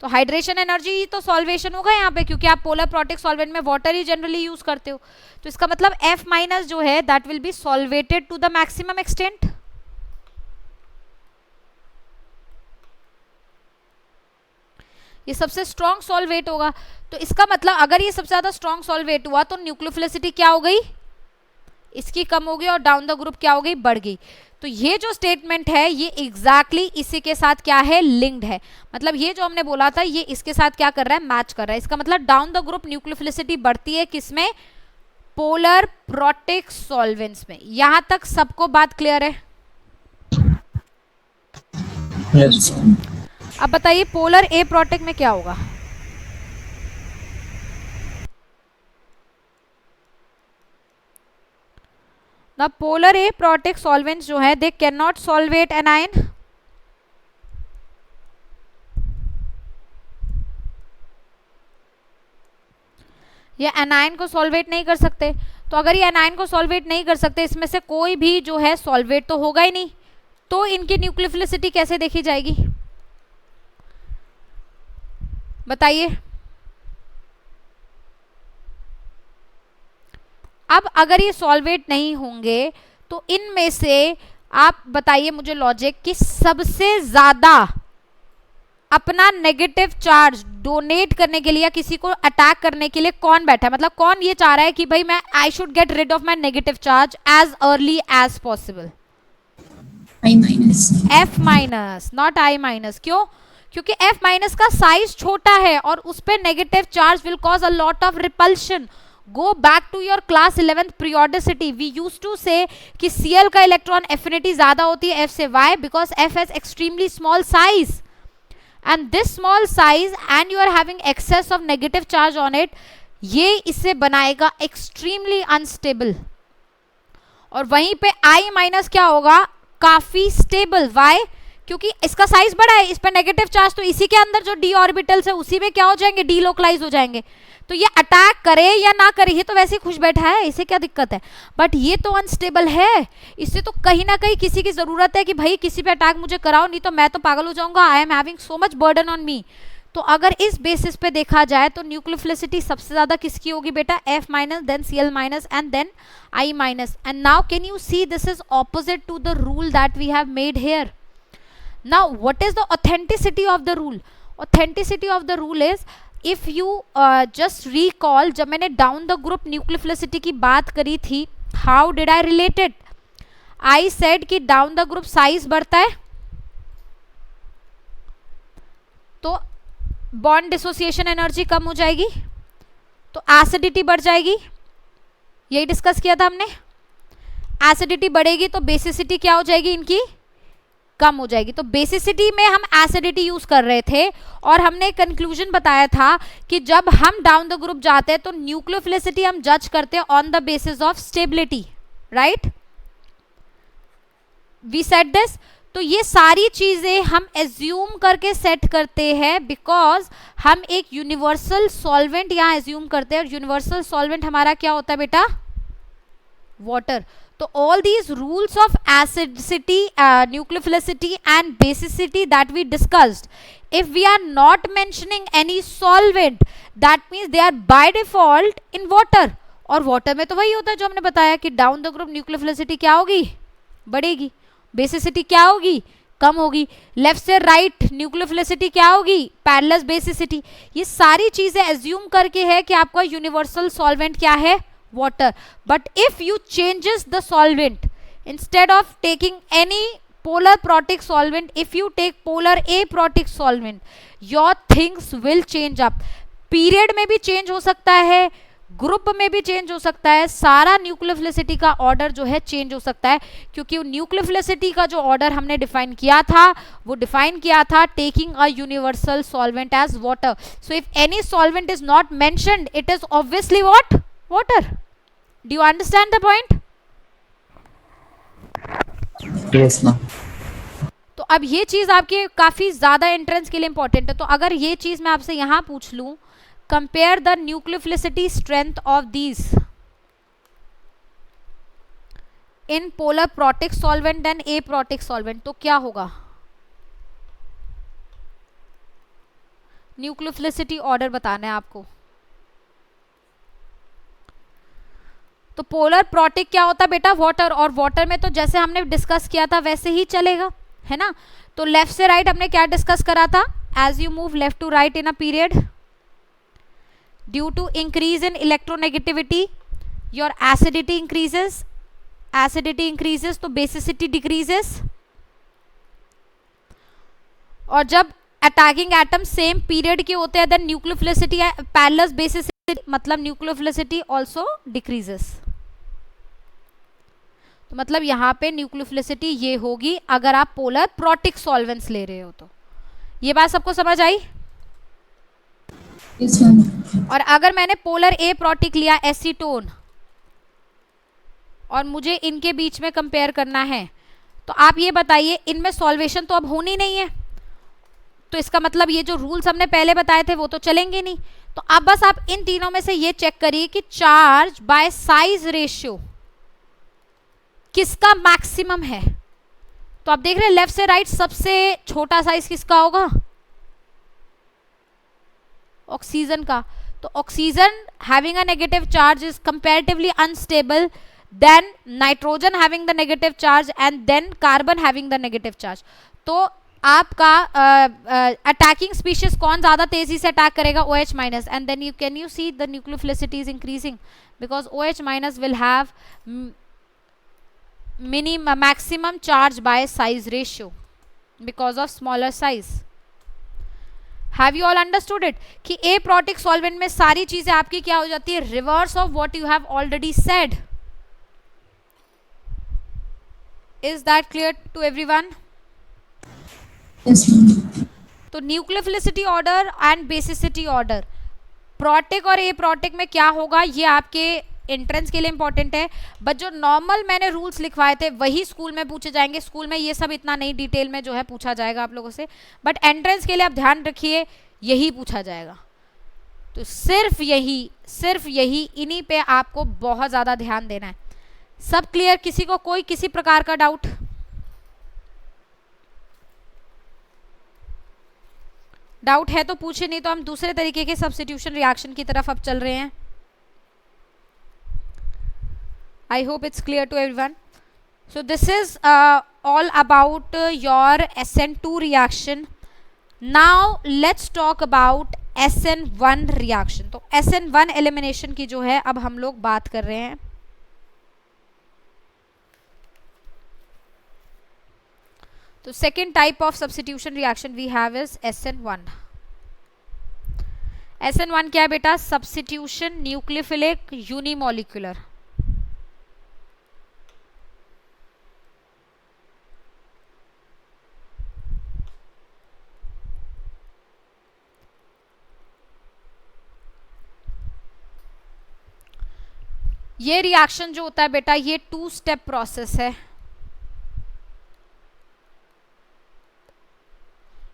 तो हाइड्रेशन एनर्जी ही तो सॉल्वेशन होगा यहाँ पे, क्योंकि आप पोलर प्रोटिक सॉल्वेंट में वाटर ही जनरली यूज करते हो। तो इसका मतलब F माइनस जो है that will be solvated to the maximum extent. ये सबसे स्ट्रॉन्ग सॉल्वेट होगा। तो इसका मतलब अगर ये सबसे ज्यादा स्ट्रॉन्ग सॉल्वेट हुआ तो न्यूक्लियोफिलिसिटी क्या हो गई? इसकी कम हो गई, और डाउन द ग्रुप क्या हो गई? बढ़ गई। तो ये जो स्टेटमेंट है ये एग्जैक्टली इसी के साथ क्या है? लिंक्ड है। मतलब ये जो हमने बोला था ये इसके साथ क्या कर रहा है? मैच कर रहा है। इसका मतलब डाउन द ग्रुप न्यूक्लियोफिलिसिटी बढ़ती है किसमें? पोलर प्रोटिक सॉल्वेंट्स में। यहां तक सबको बात क्लियर है? यस। अब बताइए पोलर ए प्रोटिक में क्या होगा? ना पोलर ए प्रोटिक सॉल्वेंट्स जो है they can not solvate anion. ये एनायन को सॉल्वेट नहीं कर सकते। तो अगर ये एनायन को सॉल्वेट नहीं कर सकते, इसमें से कोई भी जो है सॉल्वेट तो होगा ही नहीं, तो इनकी न्यूक्लियोफिलिसिटी कैसे देखी जाएगी? बताइए। अब अगर ये सॉल्वेट नहीं होंगे तो इनमें से आप बताइए मुझे लॉजिक कि सबसे ज्यादा अपना नेगेटिव चार्ज डोनेट करने के लिए या किसी को अटैक करने के लिए कौन बैठा है, मतलब कौन ये चाह रहा है कि भाई मैं I should get rid of my negative charge as early as possible? I minus. F minus, not I minus. क्यों? क्योंकि F माइनस का साइज छोटा है और उस पे negative charge will cause a lot of repulsion. Go back to your class 11th periodicity, we use to say कि Cl का इलेक्ट्रॉन एफिनिटी ज्यादा होती है F से। Why? Because F has extremely small size, and this small size and you are having excess of negative charge on it, ये इसे बनाएगा extremely unstable। और वहीं पे I माइनस क्या होगा? काफी स्टेबल। Why? क्योंकि इसका साइज बड़ा है, इस पे नेगेटिव चार्ज तो इसी के अंदर जो d ऑर्बिटल्स है उसी में क्या हो जाएंगे? डीलोकलाइज हो जाएंगे। तो ये अटैक करे या ना करे, ये तो वैसे ही खुश बैठा है, इसे क्या दिक्कत है? बट ये तो अनस्टेबल है, इससे तो कहीं ना कहीं किसी की जरूरत है कि भाई किसी पे अटैक मुझे कराओ, नहीं तो मैं तो पागल हो जाऊंगा। I am having so much burden on me. तो अगर इस बेसिस पे देखा जाए तो न्यूक्लियोफिलिसिटी सबसे ज्यादा किसकी होगी बेटा? F minus, then Cl minus and then I minus. And now can you see this is opposite to the rule that we have made here. Now what is the authenticity of the rule? Authenticity of the rule is, if you just recall, जब मैंने down the group nucleophilicity की बात करी थी, how did I relate it? I said कि down the group size बढ़ता है तो bond dissociation energy कम हो जाएगी, तो acidity बढ़ जाएगी, यही डिस्कस किया था हमने। acidity बढ़ेगी तो basicity क्या हो जाएगी? इनकी कम हो जाएगी। तो बेसिसिटी में हम एसिडिटी यूज कर रहे थे और हमने कंक्लूजन बताया था कि जब हम डाउन द ग्रुप जाते हैं तो न्यूक्लियोफिलिसिटी हम जज करते हैं on the basis of stability, right? We set this. तो ये सारी चीजें हम एज्यूम करके सेट करते हैं बिकॉज हम एक यूनिवर्सल सॉल्वेंट यहाँ एज्यूम करते हैं और यूनिवर्सल सॉल्वेंट हमारा क्या होता है बेटा? Water. So all these rules of acidity, nucleophilicity and basicity that we discussed, if we are not mentioning any solvent, that means they are by default in water। और water में तो वही होता है जो हमने बताया कि down the group nucleophilicity क्या होगी? बढ़ेगी। basicity क्या होगी? कम होगी। लेफ्ट से राइट nucleophilicity क्या होगी? Parallel basicity। ये सारी चीजें एज्यूम करके है कि आपका यूनिवर्सल सॉल्वेंट क्या है? water। But if you changes the solvent, instead of taking any polar protic solvent, if you take polar aprotic solvent, your things will change up। period में भी change हो सकता है, ग्रुप में भी चेंज हो सकता है, सारा न्यूक्लियोफिलिसिटी का ऑर्डर जो है चेंज हो सकता है, क्योंकि न्यूक्लियोफिलिसिटी का जो ऑर्डर हमने डिफाइन किया था वो डिफाइन किया था taking a universal solvent as water. So if any solvent is not mentioned, it is obviously what? Water. Do you understand the point? Yes ma'am. तो अब ये चीज आपके काफी ज्यादा एंट्रेंस के लिए इंपॉर्टेंट है। तो अगर ये चीज मैं आपसे यहां पूछ लूं, compare the nucleophilicity strength of these in polar protic solvent and aprotic solvent, तो क्या होगा? न्यूक्लियोफिलिसिटी ऑर्डर बताना है आपको। तो पोलर प्रोटिक क्या होता है बेटा? वाटर। और वाटर में तो जैसे हमने डिस्कस किया था वैसे ही चलेगा, है ना? तो लेफ्ट से राइट हमने क्या डिस्कस करा था? As you move left to right in a period, due to increase in electronegativity your acidity increases, acidity increases तो बेसिसिटी डिक्रीजेस। और जब अटैकिंग एटम सेम पीरियड के होते हैं देन न्यूक्लियोफिलिसिटी पैरेलल बेसिसिटी, मतलब न्यूक्लियोफिलिसिटी आल्सो डिक्रीजेस। तो मतलब यहाँ पे न्यूक्लियोफिलिसिटी ये होगी अगर आप पोलर प्रोटिक सॉल्वेंट्स ले रहे हो। तो ये बात सबको समझ आई? yes, ma'am। और अगर मैंने पोलर ए प्रोटिक लिया एसीटोन और मुझे इनके बीच में कंपेयर करना है, तो आप ये बताइए इनमें सॉल्वेशन तो अब होनी नहीं है, तो इसका मतलब ये जो रूल्स हमने पहले बताए थे वो तो चलेंगे नहीं। तो अब बस आप इन तीनों में से ये चेक करिए कि चार्ज बाय साइज रेशियो किसका मैक्सिमम है। तो आप देख रहे हैं लेफ्ट से राइट सबसे छोटा साइज किसका होगा? ऑक्सीजन का। तो oxygen having a negative charge is comparatively unstable then nitrogen having the negative charge and then carbon having the negative charge. तो आपका अटैकिंग स्पीशीज कौन ज्यादा तेजी से अटैक करेगा? OH minus. And then you can you see the nucleophilicity is increasing because OH minus will have maximum charge by size ratio because of smaller size. Have you all understood it कि aprotic solvent में सारी चीजें आपकी क्या हो जाती है? reverse of what you have already said. Is that clear to everyone? Yes, ma'am. तो nucleophilicity order and basicity order protic और एप्रोटिक में क्या होगा ये आपके एंट्रेंस के लिए इंपॉर्टेंट है, बट जो नॉर्मल मैंने रूल्स लिखवाए थे वही स्कूल में पूछे जाएंगे. स्कूल में ये सब इतना नहीं डिटेल में जो है पूछा जाएगा आप लोगों से, बट एंट्रेंस के लिए आप ध्यान रखिए यही पूछा जाएगा. तो सिर्फ यही इन्हीं पे आपको बहुत ज़्यादा ध्यान देना है. सब क्लियर? किसी को कोई किसी प्रकार का डाउट? डाउट है तो पूछे, नहीं तो हम दूसरे तरीके के सब्स्टिट्यूशन रिएक्शन की तरफ अब चल रहे हैं. I hope it's clear to everyone. So this is all about your SN2 reaction. Now let's talk about SN1 reaction. तो SN1 elimination की जो है अब हम लोग बात कर रहे हैं. तो second type of substitution reaction we have is SN1. SN1 क्या है बेटा? Substitution nucleophilic unimolecular. ये रिएक्शन जो होता है बेटा ये 2 स्टेप प्रोसेस है.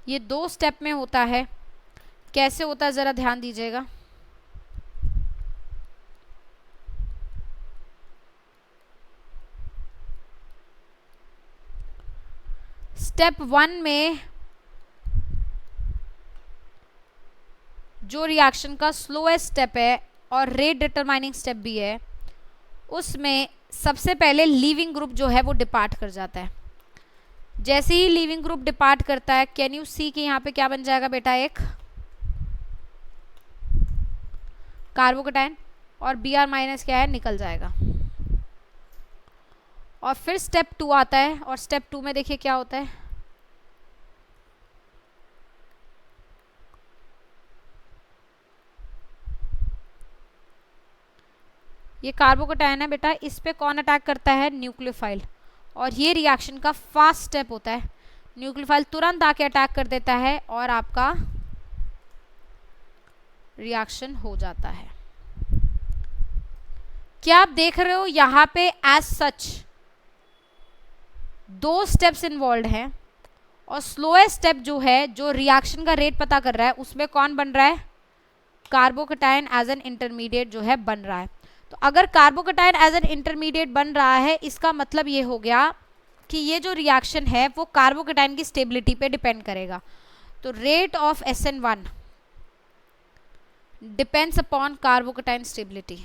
ये 2 स्टेप में होता है. कैसे होता है जरा ध्यान दीजिएगा. स्टेप 1 में जो रिएक्शन का स्लोएस्ट स्टेप है और रेट डिटरमाइनिंग स्टेप भी है, उसमें सबसे पहले लीविंग ग्रुप जो है वो डिपार्ट कर जाता है. जैसे ही लीविंग ग्रुप डिपार्ट करता है, कैन यू सी कि यहाँ पे क्या बन जाएगा बेटा? एक कार्बोकेटाइन और Br माइनस क्या है? निकल जाएगा. और फिर स्टेप 2 आता है और स्टेप 2 में देखिए क्या होता है. ये कार्बोकेटाइन है बेटा, इस पे कौन अटैक करता है? न्यूक्लियोफाइल. और ये रिएक्शन का फास्ट स्टेप होता है. न्यूक्लियोफाइल तुरंत आके अटैक कर देता है और आपका रिएक्शन हो जाता है. क्या आप देख रहे हो यहाँ पे एज सच 2 स्टेप्स इन्वॉल्व हैं और स्लोएस्ट स्टेप जो है, जो रिएक्शन का रेट पता कर रहा है, उसमें कौन बन रहा है? कार्बोकेटाइन एज एन इंटरमीडिएट जो है बन रहा है. तो अगर कार्बोकेटाइन एज एन इंटरमीडिएट बन रहा है, इसका मतलब ये हो गया कि ये जो रिएक्शन है वो कार्बोकेटाइन की स्टेबिलिटी पे डिपेंड करेगा. तो rate of SN1 depends upon carbocation stability.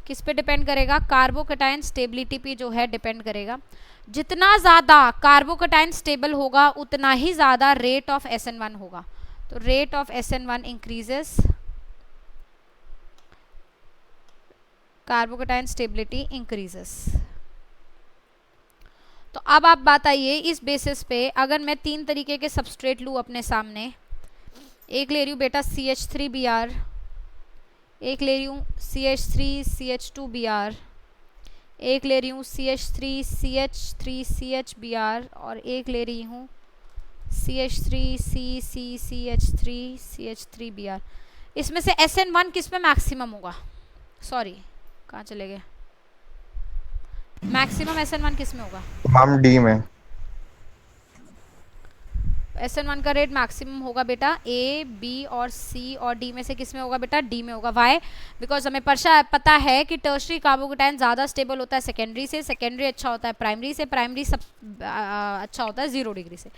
किस पे डिपेंड करेगा? कार्बोकेटाइन स्टेबिलिटी पे जो है डिपेंड करेगा. जितना ज़्यादा कार्बोकेटाइन स्टेबल होगा उतना ही ज़्यादा रेट ऑफ SN1 होगा. तो rate of SN1 increases, carbocation stability increases. तो अब आप बात आइए इस बेसिस पे, अगर मैं 3 तरीके के सबस्ट्रेट लूँ अपने सामने, एक ले रही हूँ बेटा CH3Br, एक ले रही हूँ CH3CH2Br, एक ले रही हूँ CH3CH3CHBr और एक ले रही हूँ CH3CCCH3CH3Br. इसमें से SN1 किस में मैक्सिमम होगा? सॉरी, कहाँ चले गए? मैक्सिमम SN1 किस में होगा? मैम डी में. SN1 का रेट मैक्सिमम होगा बेटा A, B और C और D में से किस में होगा बेटा? D में होगा. वाई? बिकॉज हमें पता है कि टर्शरी कार्बोकेटाइन ज़्यादा स्टेबल होता है सेकेंडरी से, सेकेंडरी अच्छा होता है प्राइमरी से, प्राइमरी सब अच्छा होता है 0 डिग्री से.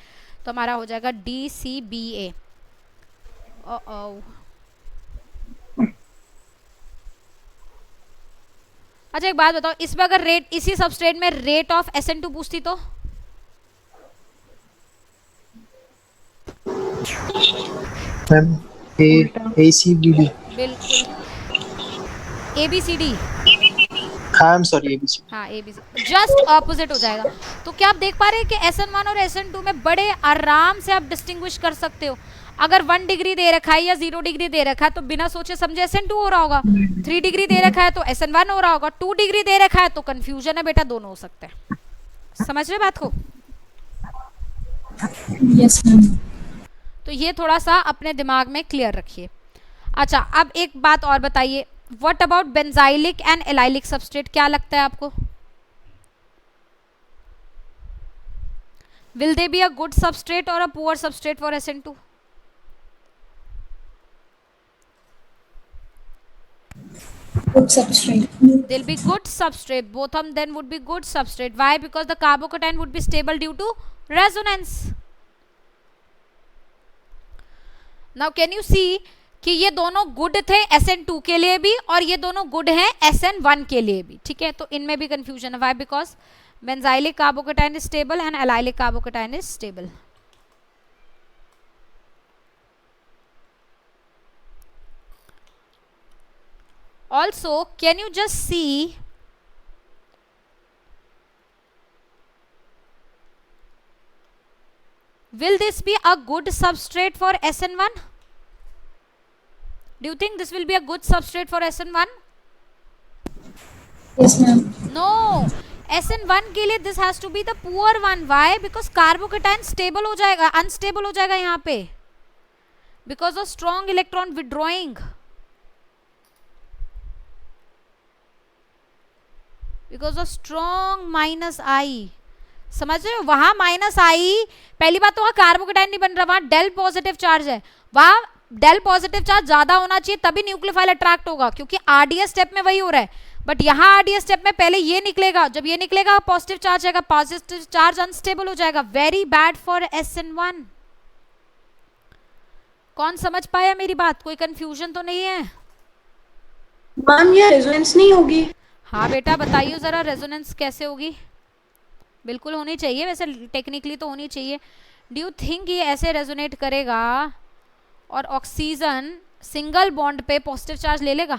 तो हमारा हो जाएगा DCBA. अच्छा एक बात बताओ, इसमें अगर रेट इसी सबस्ट्रेट में रेट ऑफ SN2 पूछती तो? Ma'am ACBD। बिल्कुल ABCD। हाँ I'm sorry ABC। हाँ ABC जस्ट ऑपोजिट हो जाएगा। तो क्या आप देख पा रहे हैं कि SN1 और SN2 में बड़े आराम से आप डिस्टिंग्विश कर सकते हो। अगर 1 डिग्री दे रखा है या 0 डिग्री दे रखा है तो बिना सोचे समझे SN2 हो रहा होगा, 3 डिग्री दे रखा है तो SN1 हो रहा होगा, 2 डिग्री दे रखा है तो कंफ्यूजन है बेटा, दोनों हो सकते हैं। समझ रहे बात को? Yes ma'am. तो ये थोड़ा सा अपने दिमाग में क्लियर रखिए। अच्छा अब एक बात और बताइए, what about benzylic and allylic substrate, क्या लगता है आपको? Will they be a good substrate और a poor substrate for SN2? Good substrate. They'll be good substrate, both of them would be good substrate. Why? Because the carbocation would be stable due to resonance. Now can you see कि ये दोनों good थे SN2 के लिए भी और ये दोनों गुड हैं SN1 के लिए भी, ठीक है? तो इनमें भी कंफ्यूजन है। Why? Because benzylic carbocation is stable and allylic carbocation is stable. Also can you just see will this be a good substrate for SN1? Do you think this will be a good substrate for SN1? Yes ma'am. No, SN1 के लिए this has to be the poor one. Why? Because carbocation stable हो जाएगा, unstable हो जाएगा यहाँ पे because of strong electron withdrawing. Because of strong minus I. समझ रहे हो? वहां माइनस आई, पहली बात तो वहां कार्बोकेटाइन नहीं बन रहा, वहां डेल पॉजिटिव चार्ज है, वहां डेल पॉजिटिव चार्ज ज्यादा होना चाहिए तभी न्यूक्लियोफाइल अट्रैक्ट होगा, क्योंकि आरडीएस स्टेप में वही हो रहा है। बट यहाँ आरडीएस स्टेप में पहले ये निकलेगा, जब ये निकलेगा पॉजिटिव चार्ज आएगा, पॉजिटिव चार्ज अनस्टेबल हो जाएगा। Very bad for SN1। कौन समझ पाया मेरी बात? कोई कंफ्यूजन तो नहीं है? मैम ये रेजोनेंस नहीं होगी? हाँ बेटा बताइए जरा, रेजोनेंस कैसे होगी? बिल्कुल होनी चाहिए, वैसे टेक्निकली तो होनी चाहिए। डू यू थिंक ये ऐसे रेजोनेट करेगा और ऑक्सीजन सिंगल बॉन्ड पे पॉजिटिव चार्ज ले लेगा?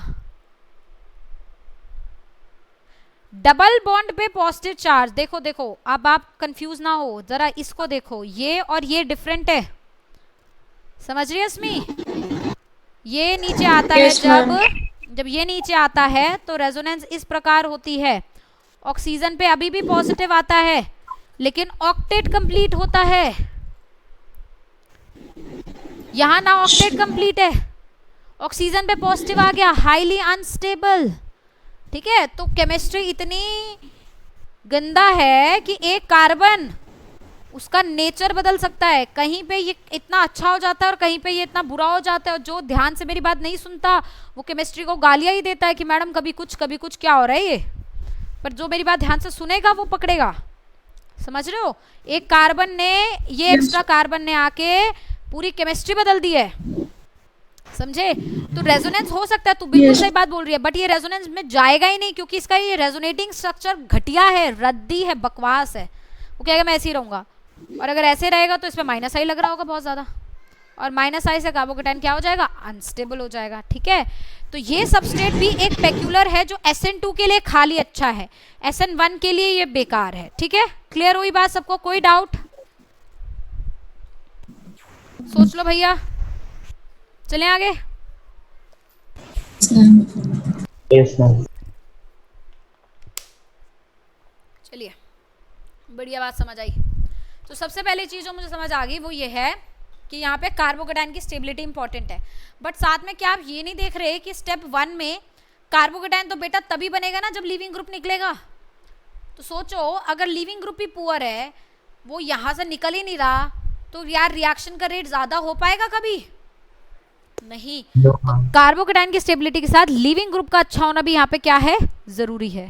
डबल बॉन्ड पे पॉजिटिव चार्ज, देखो देखो अब आप कंफ्यूज ना हो, जरा इसको देखो, ये और ये डिफरेंट है, समझ रही है अस्मी? ये नीचे आता है, जब ये नीचे आता है तो रेजोनेंस इस प्रकार होती है, ऑक्सीजन पे अभी भी पॉजिटिव आता है लेकिन ऑक्टेट कंप्लीट होता है, यहां ना ऑक्टेट कंप्लीट है, ऑक्सीजन पे पॉजिटिव आ गया, हाईली अनस्टेबल। ठीक है, तो केमिस्ट्री इतनी गंदा है कि एक कार्बन उसका नेचर बदल सकता है, कहीं पे ये इतना अच्छा हो जाता है और कहीं पे ये इतना बुरा हो जाता है, और जो ध्यान से मेरी बात नहीं सुनता वो केमिस्ट्री को गालियां ही देता है कि मैडम कभी कुछ क्या हो रहा है ये, पर जो मेरी बात ध्यान से सुनेगा वो पकड़ेगा। समझ रहे हो? एक कार्बन ने, ये एक्स्ट्रा कार्बन ने आके पूरी केमिस्ट्री बदल दी है, समझे? तो रेजोनेंस हो सकता है, तू बिल्कुल सही बात बोल रही है, बट ये रेजोनेंस में जाएगा ही नहीं क्योंकि इसका ये रेजोनेटिंग स्ट्रक्चर घटिया है, रद्दी है, बकवास है। वो कहेगा मैं ऐसे ही रहूंगा, और अगर ऐसे रहेगा तो इसमें माइनस आई लग रहा होगा बहुत ज्यादा, और माइनस आई से कार्बोकेटाइन क्या हो जाएगा? अनस्टेबल हो जाएगा। ठीक है, तो ये सबस्ट्रेट भी एक पेक्यूलर है जो SN2 के लिए खाली अच्छा है, SN1 के लिए ये बेकार है। ठीक है, क्लियर हुई बात सबको? कोई डाउट? सोच लो भैया, चलें आगे। Yes ma'am. चलिए, बढ़िया बात समझ आई। तो सबसे पहली चीज जो मुझे समझ आ गई वो ये है कि यहाँ पे कार्बोकेटाइन की स्टेबिलिटी इंपॉर्टेंट है, बट साथ में क्या आप ये नहीं देख रहे कि स्टेप 1 में कार्बोकेटाइन तो बेटा तभी बनेगा ना जब लीविंग ग्रुप निकलेगा। तो सोचो अगर लीविंग ग्रुप ही पुअर है, वो यहाँ से निकल ही नहीं रहा, तो यार रिएक्शन का रेट ज्यादा हो पाएगा कभी नहीं। तो कार्बोकेटाइन की स्टेबिलिटी के साथ लीविंग ग्रुप का अच्छा होना भी यहाँ पे क्या है? जरूरी है।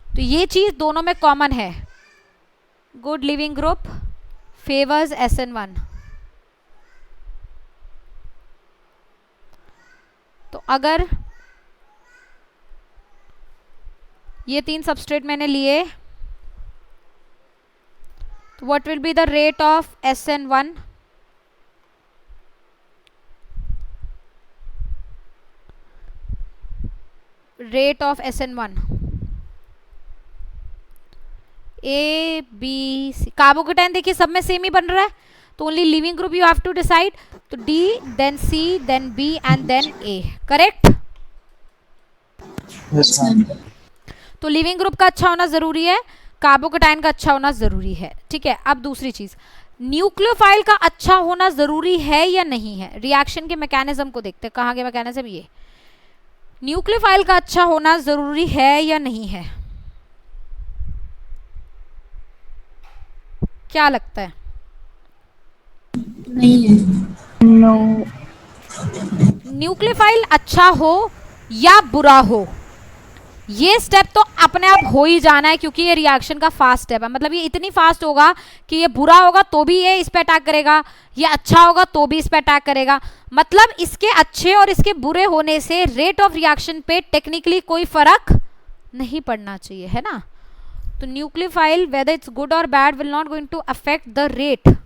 तो ये चीज दोनों में कॉमन है, good leaving group favours SN1। तो अगर ये 3 सबस्ट्रेट मैंने लिए, तो what will be the rate of SN1? Rate of SN1 A B C। Carbocation देखिए सब में सेम ही बन रहा है, तो only leaving group you have to decide. तो D, then C, then B and then A, correct? Yes ma'am. तो लिविंग ग्रुप का अच्छा होना जरूरी है, कार्बोकेटाइन का अच्छा होना जरूरी है, ठीक है। अब दूसरी चीज, न्यूक्लियोफाइल का अच्छा होना जरूरी है या नहीं है? रिएक्शन के मैकेनिज्म को देखते हैं। कहाँ के मैकेनिज्म? ये न्यूक्लियोफाइल का अच्छा होना जरूरी है या नहीं है? क्या लगता है? नहीं है। नो। न्यूक्लियोफाइल अच्छा हो या बुरा हो, ये स्टेप तो अपने आप हो ही जाना है, क्योंकि ये रिएक्शन का फास्ट स्टेप है। मतलब ये इतनी फास्ट होगा कि ये बुरा होगा तो भी ये इस पे अटैक करेगा, ये अच्छा होगा तो भी इस पे अटैक करेगा। मतलब इसके अच्छे और इसके बुरे होने से रेट ऑफ रिएक्शन पे टेक्निकली कोई फर्क नहीं पड़ना चाहिए, है ना। तो न्यूक्लियोफाइल वेदर इट्स गुड और bad will not going to affect the rate,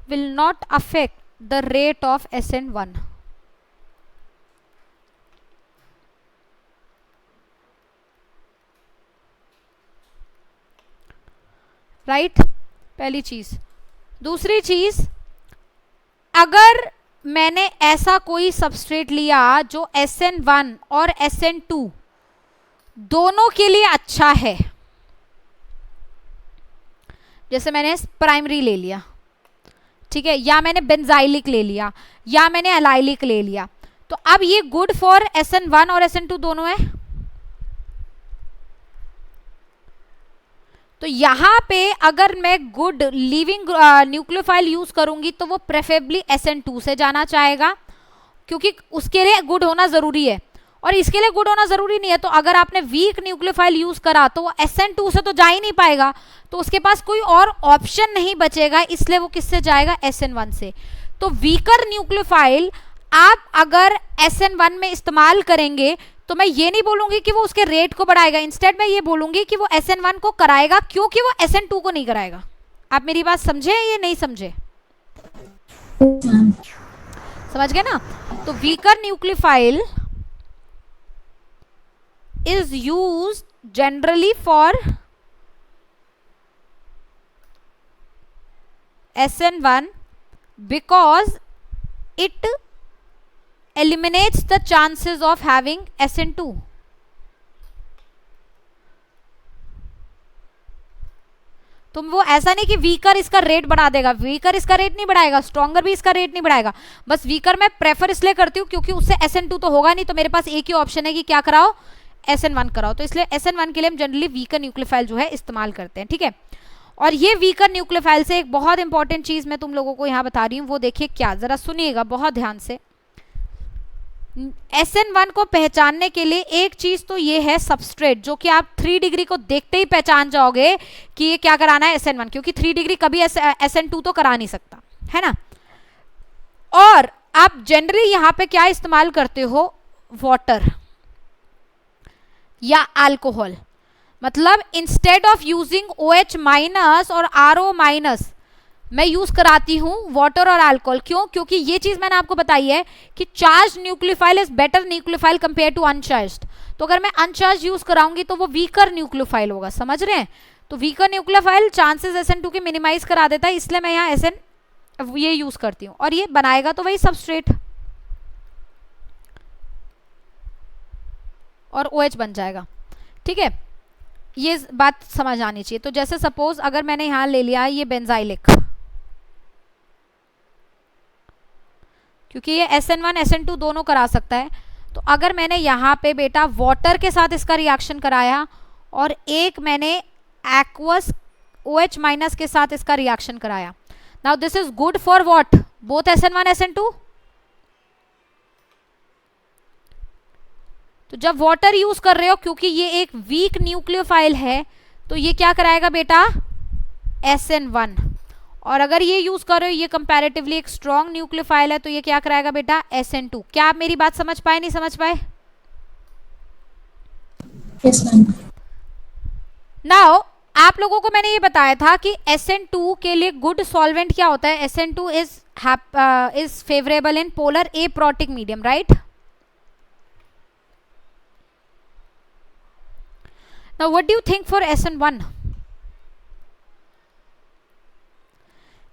will not affect the rate of SN1. Right, पहली चीज। दूसरी चीज, अगर मैंने ऐसा कोई सबस्ट्रेट लिया जो SN1 और SN2 दोनों के लिए अच्छा है, जैसे मैंने प्राइमरी ले लिया, ठीक है, या मैंने बेंजाइलिक ले लिया, या मैंने एलाइलिक ले लिया, तो अब ये गुड फॉर SN1 और SN2 दोनों है। तो यहां पे अगर मैं गुड लिविंग न्यूक्लियोफाइल यूज करूंगी तो वो प्रेफरेबली SN2 से जाना चाहेगा, क्योंकि उसके लिए गुड होना जरूरी है, और इसके लिए गुड होना जरूरी नहीं है। तो अगर आपने वीक न्यूक्लियोफाइल यूज करा तो वो SN2 से तो जा ही नहीं पाएगा, तो उसके पास कोई और ऑप्शन नहीं बचेगा, इसलिए वो किससे जाएगा? SN1 से। तो वीकर न्यूक्लियोफाइल आप अगर SN1 में इस्तेमाल करेंगे तो मैं ये नहीं बोलूंगी कि वो उसके रेट को बढ़ाएगा, इंस्टेड मैं ये बोलूंगी कि वो SN1 को कराएगा, क्योंकि वो SN2 को नहीं कराएगा। आप मेरी बात समझे या नहीं समझे? समझ गए ना। तो weaker nucleophile is used generally for SN1 because it eliminates the chances of having SN2. तुम वो ऐसा नहीं कि वीकर इसका रेट बढ़ा देगा, वीकर इसका रेट नहीं बढ़ाएगा, स्ट्रॉन्गर भी इसका रेट नहीं बढ़ाएगा। बस वीकर मैं प्रेफर इसलिए करती हूँ क्योंकि उससे SN2 तो होगा नहीं, तो मेरे पास एक ही ऑप्शन है कि क्या कराओ? SN1 कराओ। तो इसलिए SN1 के लिए हम जनरली वीकर न्यूक्लियोफाइल जो है इस्तेमाल करते हैं, ठीक है। और ये वीकर न्यूक्लियोफाइल से एक बहुत इंपॉर्टेंट चीज मैं तुम लोगों को यहाँ बता रही हूँ, वो देखिए क्या, जरा सुनिएगा बहुत ध्यान से। SN1 को पहचानने के लिए एक चीज तो ये है सबस्ट्रेट, जो कि आप 3 डिग्री को देखते ही पहचान जाओगे कि ये क्या कराना है SN1, क्योंकि 3 डिग्री कभी SN2 तो करा नहीं सकता, है ना। और आप जनरली यहाँ पे क्या इस्तेमाल करते हो? वाटर या अल्कोहल। मतलब instead of using OH minus और RO माइनस मैं यूज कराती हूँ वाटर और अल्कोहल। क्यों? क्योंकि ये चीज मैंने आपको बताई है कि charge nucleophile is better nucleophile compare to uncharged. तो अगर मैं अनचार्ज यूज कराऊंगी तो वो वीकर न्यूक्लियोफाइल होगा, समझ रहे हैं। तो वीकर न्यूक्लियोफाइल चांसेस SN2 के मिनिमाइज करा देता है, इसलिए मैं यहाँ SN ये यूज करती हूँ, और ये बनाएगा तो वही सबस्ट्रेट और OH बन जाएगा, ठीक है। ये बात समझ आनी चाहिए। तो जैसे सपोज अगर मैंने यहां ले लिया ये बेंजाइलिक, क्योंकि ये SN1 SN2 दोनों करा सकता है, तो अगर मैंने यहाँ पे बेटा वाटर के साथ इसका रिएक्शन कराया और एक मैंने एक्वस OH माइनस के साथ इसका रिएक्शन कराया, now this is good for what? Both SN1 SN2। तो जब वाटर यूज कर रहे हो, क्योंकि ये एक वीक न्यूक्लियोफाइल है, तो ये क्या कराएगा बेटा, SN1। और अगर ये यूज करो, ये कंपैरेटिवली एक स्ट्रॉन्ग न्यूक्लियोफाइल है, तो ये क्या कराएगा बेटा, SN2। क्या आप मेरी बात समझ पाए, नहीं समझ पाए? Yes ma'am. नाउ आप लोगों को मैंने ये बताया था कि SN2 के लिए गुड सॉल्वेंट क्या होता है, SN2 is favourable in polar aprotic medium, right? Now what do you think for SN1?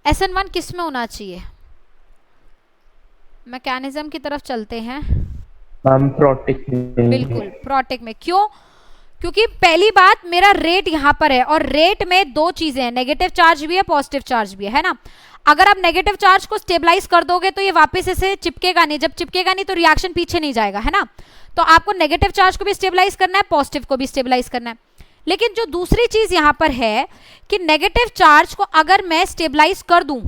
SN1 किस में होना चाहिए? मैकेनिज्म की तरफ चलते हैं। मैम प्रोटिक में। बिल्कुल प्रोटिक में। क्यों? क्योंकि पहली बात, मेरा रेट यहाँ पर है और रेट में दो चीजें हैं, नेगेटिव चार्ज भी है, पॉजिटिव चार्ज भी है ना। अगर आप नेगेटिव चार्ज को स्टेबलाइज कर दोगे तो ये वापस ऐसे चिपकेगा नहीं, जब चिपकेगा नहीं तो रिएक्शन पीछे नहीं जाएगा, है ना। तो आपको नेगेटिव चार्ज को भी स्टेबलाइज करना है, पॉजिटिव को भी स्टेबलाइज करना है। लेकिन जो दूसरी चीज यहाँ पर है कि नेगेटिव चार्ज को अगर मैं स्टेबलाइज कर दूं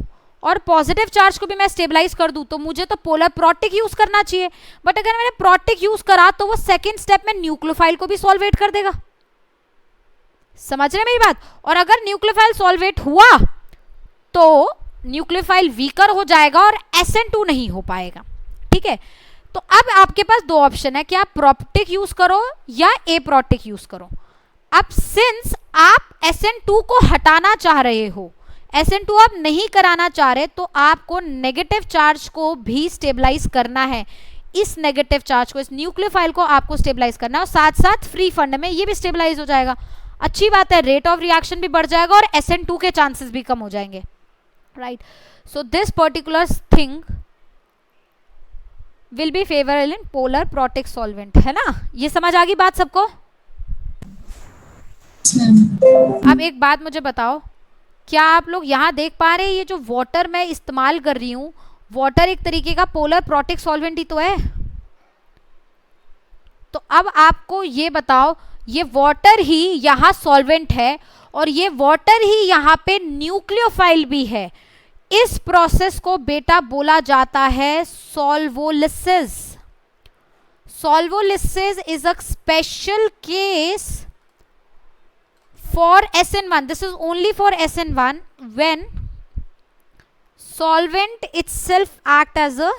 और पॉजिटिव चार्ज को भी मैं स्टेबलाइज कर दूं तो मुझे तो पोलर प्रोटिक यूज करना चाहिए, बट अगर मैंने प्रोटिक यूज करा तो वो सेकेंड स्टेप में न्यूक्लियोफाइल को भी सॉल्वेट कर देगा। समझ रहे मेरी बात? और अगर न्यूक्लियोफाइल सॉल्वेट हुआ तो न्यूक्लियोफाइल वीकर हो जाएगा और SN2 नहीं हो पाएगा, ठीक है। तो अब आपके पास दो ऑप्शन है कि आप प्रोटिक यूज करो या एप्रोटिक यूज करो। अब सिंस आप SN2 को हटाना चाह रहे हो, SN2 आप नहीं कराना चाह रहे, तो आपको नेगेटिव चार्ज को भी स्टेबलाइज करना है। इस नेगेटिव चार्ज को, इस न्यूक्लियोफाइल को आपको स्टेबलाइज करना है और साथ साथ फ्री फंड में ये भी स्टेबलाइज हो जाएगा। अच्छी बात है, रेट ऑफ रिएक्शन भी बढ़ जाएगा और SN2 के चांसेस भी कम हो जाएंगे, right. So this particular thing will be favourable in polar protic solvent, है ना। ये समझ आ गई बात सबको? अब एक बात मुझे बताओ, क्या आप लोग यहाँ देख पा रहे हैं ये जो वाटर मैं इस्तेमाल कर रही हूँ, वाटर एक तरीके का पोलर प्रोटिक सॉल्वेंट ही तो है। तो अब आपको ये बताओ, ये वाटर ही यहाँ सॉल्वेंट है और ये वाटर ही यहाँ पे न्यूक्लियोफाइल भी है। इस प्रोसेस को बेटा बोला जाता है solvolysis. Solvolysis is a special case for SN1. This is only for SN1 when solvent itself act as a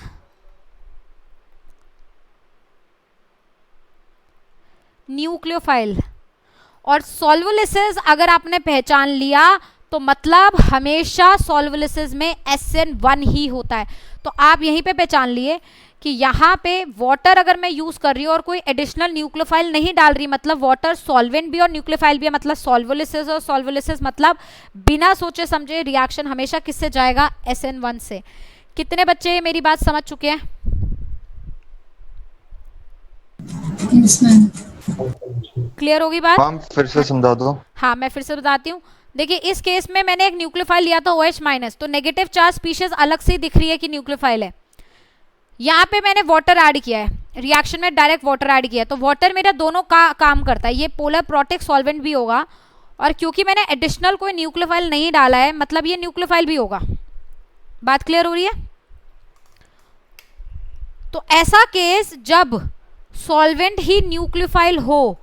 nucleophile. और सॉल्वोलिसिस अगर आपने पहचान लिया तो मतलब हमेशा सॉल्वोलिसिस में SN1 ही होता है। तो आप यहीं पे पहचान लिए कि यहाँ पे वाटर अगर मैं यूज कर रही हूँ और कोई एडिशनल न्यूक्लियोफाइल नहीं डाल रही, मतलब वाटर सॉल्वेंट भी और न्यूक्लियोफाइल भी है, मतलब सॉल्वोलिसिस। और सॉल्वोलिसिस मतलब बिना सोचे समझे रिएक्शन हमेशा किससे जाएगा, SN1 से। कितने बच्चे मेरी बात समझ चुके हैं? क्लियर होगी बात? मैम फिर से समझा दो। हाँ मैं फिर से बताती हूँ। देखिए इस केस में मैंने एक न्यूक्लियोफाइल लिया था OH-, तो नेगेटिव चार्ज स्पीशीज अलग से दिख रही है कि न्यूक्लियोफाइल है। यहाँ पे मैंने वाटर ऐड किया है, रिएक्शन में डायरेक्ट वाटर ऐड किया है, तो वाटर मेरा दोनों का काम करता है, ये पोलर प्रोटिक सॉल्वेंट भी होगा और क्योंकि मैंने एडिशनल कोई न्यूक्लियोफाइल नहीं डाला है मतलब ये न्यूक्लियोफाइल भी होगा। बात क्लियर हो रही है? तो ऐसा केस जब सॉल्वेंट ही न्यूक्लियोफाइल हो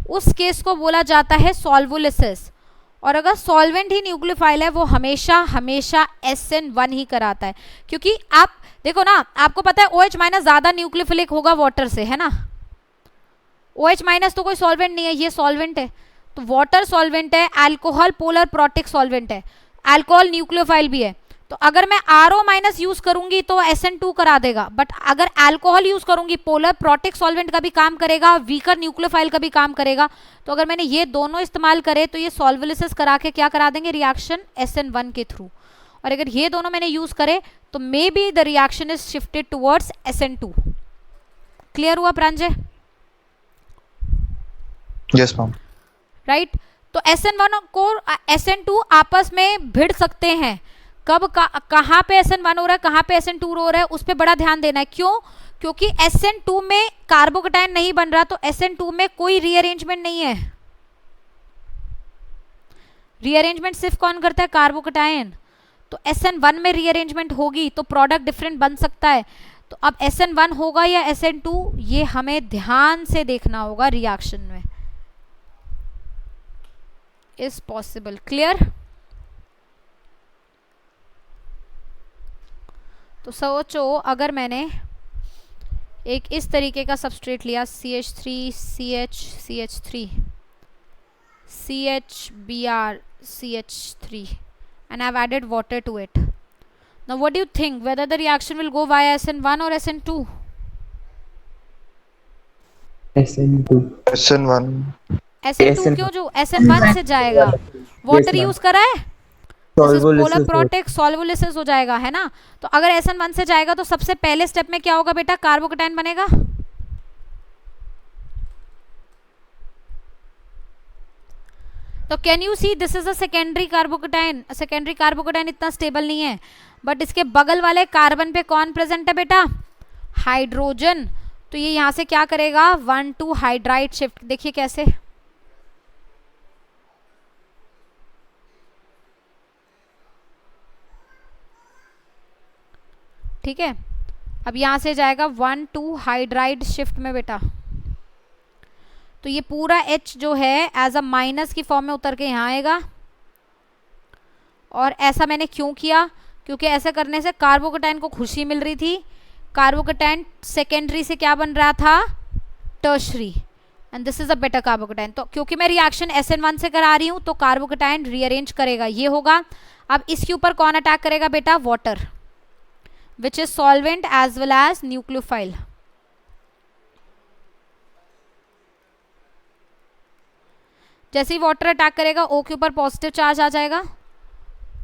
उस केस को बोला जाता है सॉल्वोलिसिस। और अगर सॉल्वेंट ही न्यूक्लियोफाइल है वो हमेशा हमेशा SN1 ही कराता है, क्योंकि आप देखो ना, आपको पता है OH- ज्यादा न्यूक्लियोफिलिक होगा वाटर से, है ना। OH- तो कोई सॉल्वेंट नहीं है, ये सॉल्वेंट है। तो वाटर सॉल्वेंट है, अल्कोहल पोलर प्रोटिक सॉल्वेंट है, अल्कोहल न्यूक्लियोफाइल भी है। तो अगर मैं RO- यूज करूंगी तो SN2 करा देगा, बट अगर अल्कोहल यूज करूंगी पोलर प्रोटिक सॉल्वेंट का भी काम करेगा, वीकर न्यूक्लियोफाइल का भी काम करेगा। तो अगर मैंने ये दोनों इस्तेमाल करे तो ये सॉल्वोलिसिस करा के क्या करा देंगे, रिएक्शन SN1 के थ्रू। और अगर ये दोनों मैंने यूज करे तो may be the reaction is shifted towards SN2। Clear हुआ प्रांजय? Yes ma'am. राइट। तो SN1 को SN2 आपस में भिड़ सकते हैं। कब कहाँ पे SN1 हो रहा है, कहाँ पे SN2 हो रहा है, उस पर बड़ा ध्यान देना है। क्यों? क्योंकि SN2 में कार्बोकैटायन नहीं बन रहा, तो SN2 में कोई रीअरेंजमेंट नहीं है। रीअरेंजमेंट सिर्फ कौन करता है, कार्बोकैटायन। तो SN1 में रीअरेंजमेंट होगी तो प्रोडक्ट डिफरेंट बन सकता है। तो अब SN1 होगा या SN2, ये हमें ध्यान से देखना होगा रिएक्शन में। is possible. Clear? तो सोचो अगर मैंने एक इस तरीके का सबस्ट्रेट लिया CH3 CH CH3 CHBr CH3 and I've added water to it. Now what do you think, whether the reaction will go via SN1 or SN2? SN2 SN1 SN2 क्यों? जो SN1 से जाएगा वाटर यूज करा है, polar protect solvolysis हो जाएगा, है ना। तो अगर SN1 से जाएगा तो सबसे पहले स्टेप में क्या होगा बेटा, कार्बोकेटाइन बनेगा। तो can you see this is a secondary carbocation. Secondary carbocation इतना स्टेबल नहीं है, बट इसके बगल वाले कार्बन पे कौन प्रेजेंट है बेटा, हाइड्रोजन। तो ये यहां से क्या करेगा, 1,2 हाइड्राइड शिफ्ट। देखिए कैसे, ठीक है। अब यहां से जाएगा 1,2 हाइड्राइड शिफ्ट में बेटा। तो ये पूरा H जो है एज अ माइनस की फॉर्म में उतर के यहाँ आएगा। और ऐसा मैंने क्यों किया, क्योंकि ऐसा करने से कार्बोकेटाइन को खुशी मिल रही थी। कार्बोकेटाइन सेकेंडरी से क्या बन रहा था, tertiary, and this is a better carbocation. तो क्योंकि मैं रिएक्शन SN1 से करा रही हूँ तो कार्बोकेटाइन रीअरेंज करेगा, ये होगा। अब इसके ऊपर कौन अटैक करेगा बेटा, water, which is solvent as well as nucleophile. जैसे ही वाटर अटैक करेगा O के ऊपर पॉजिटिव चार्ज आ जाएगा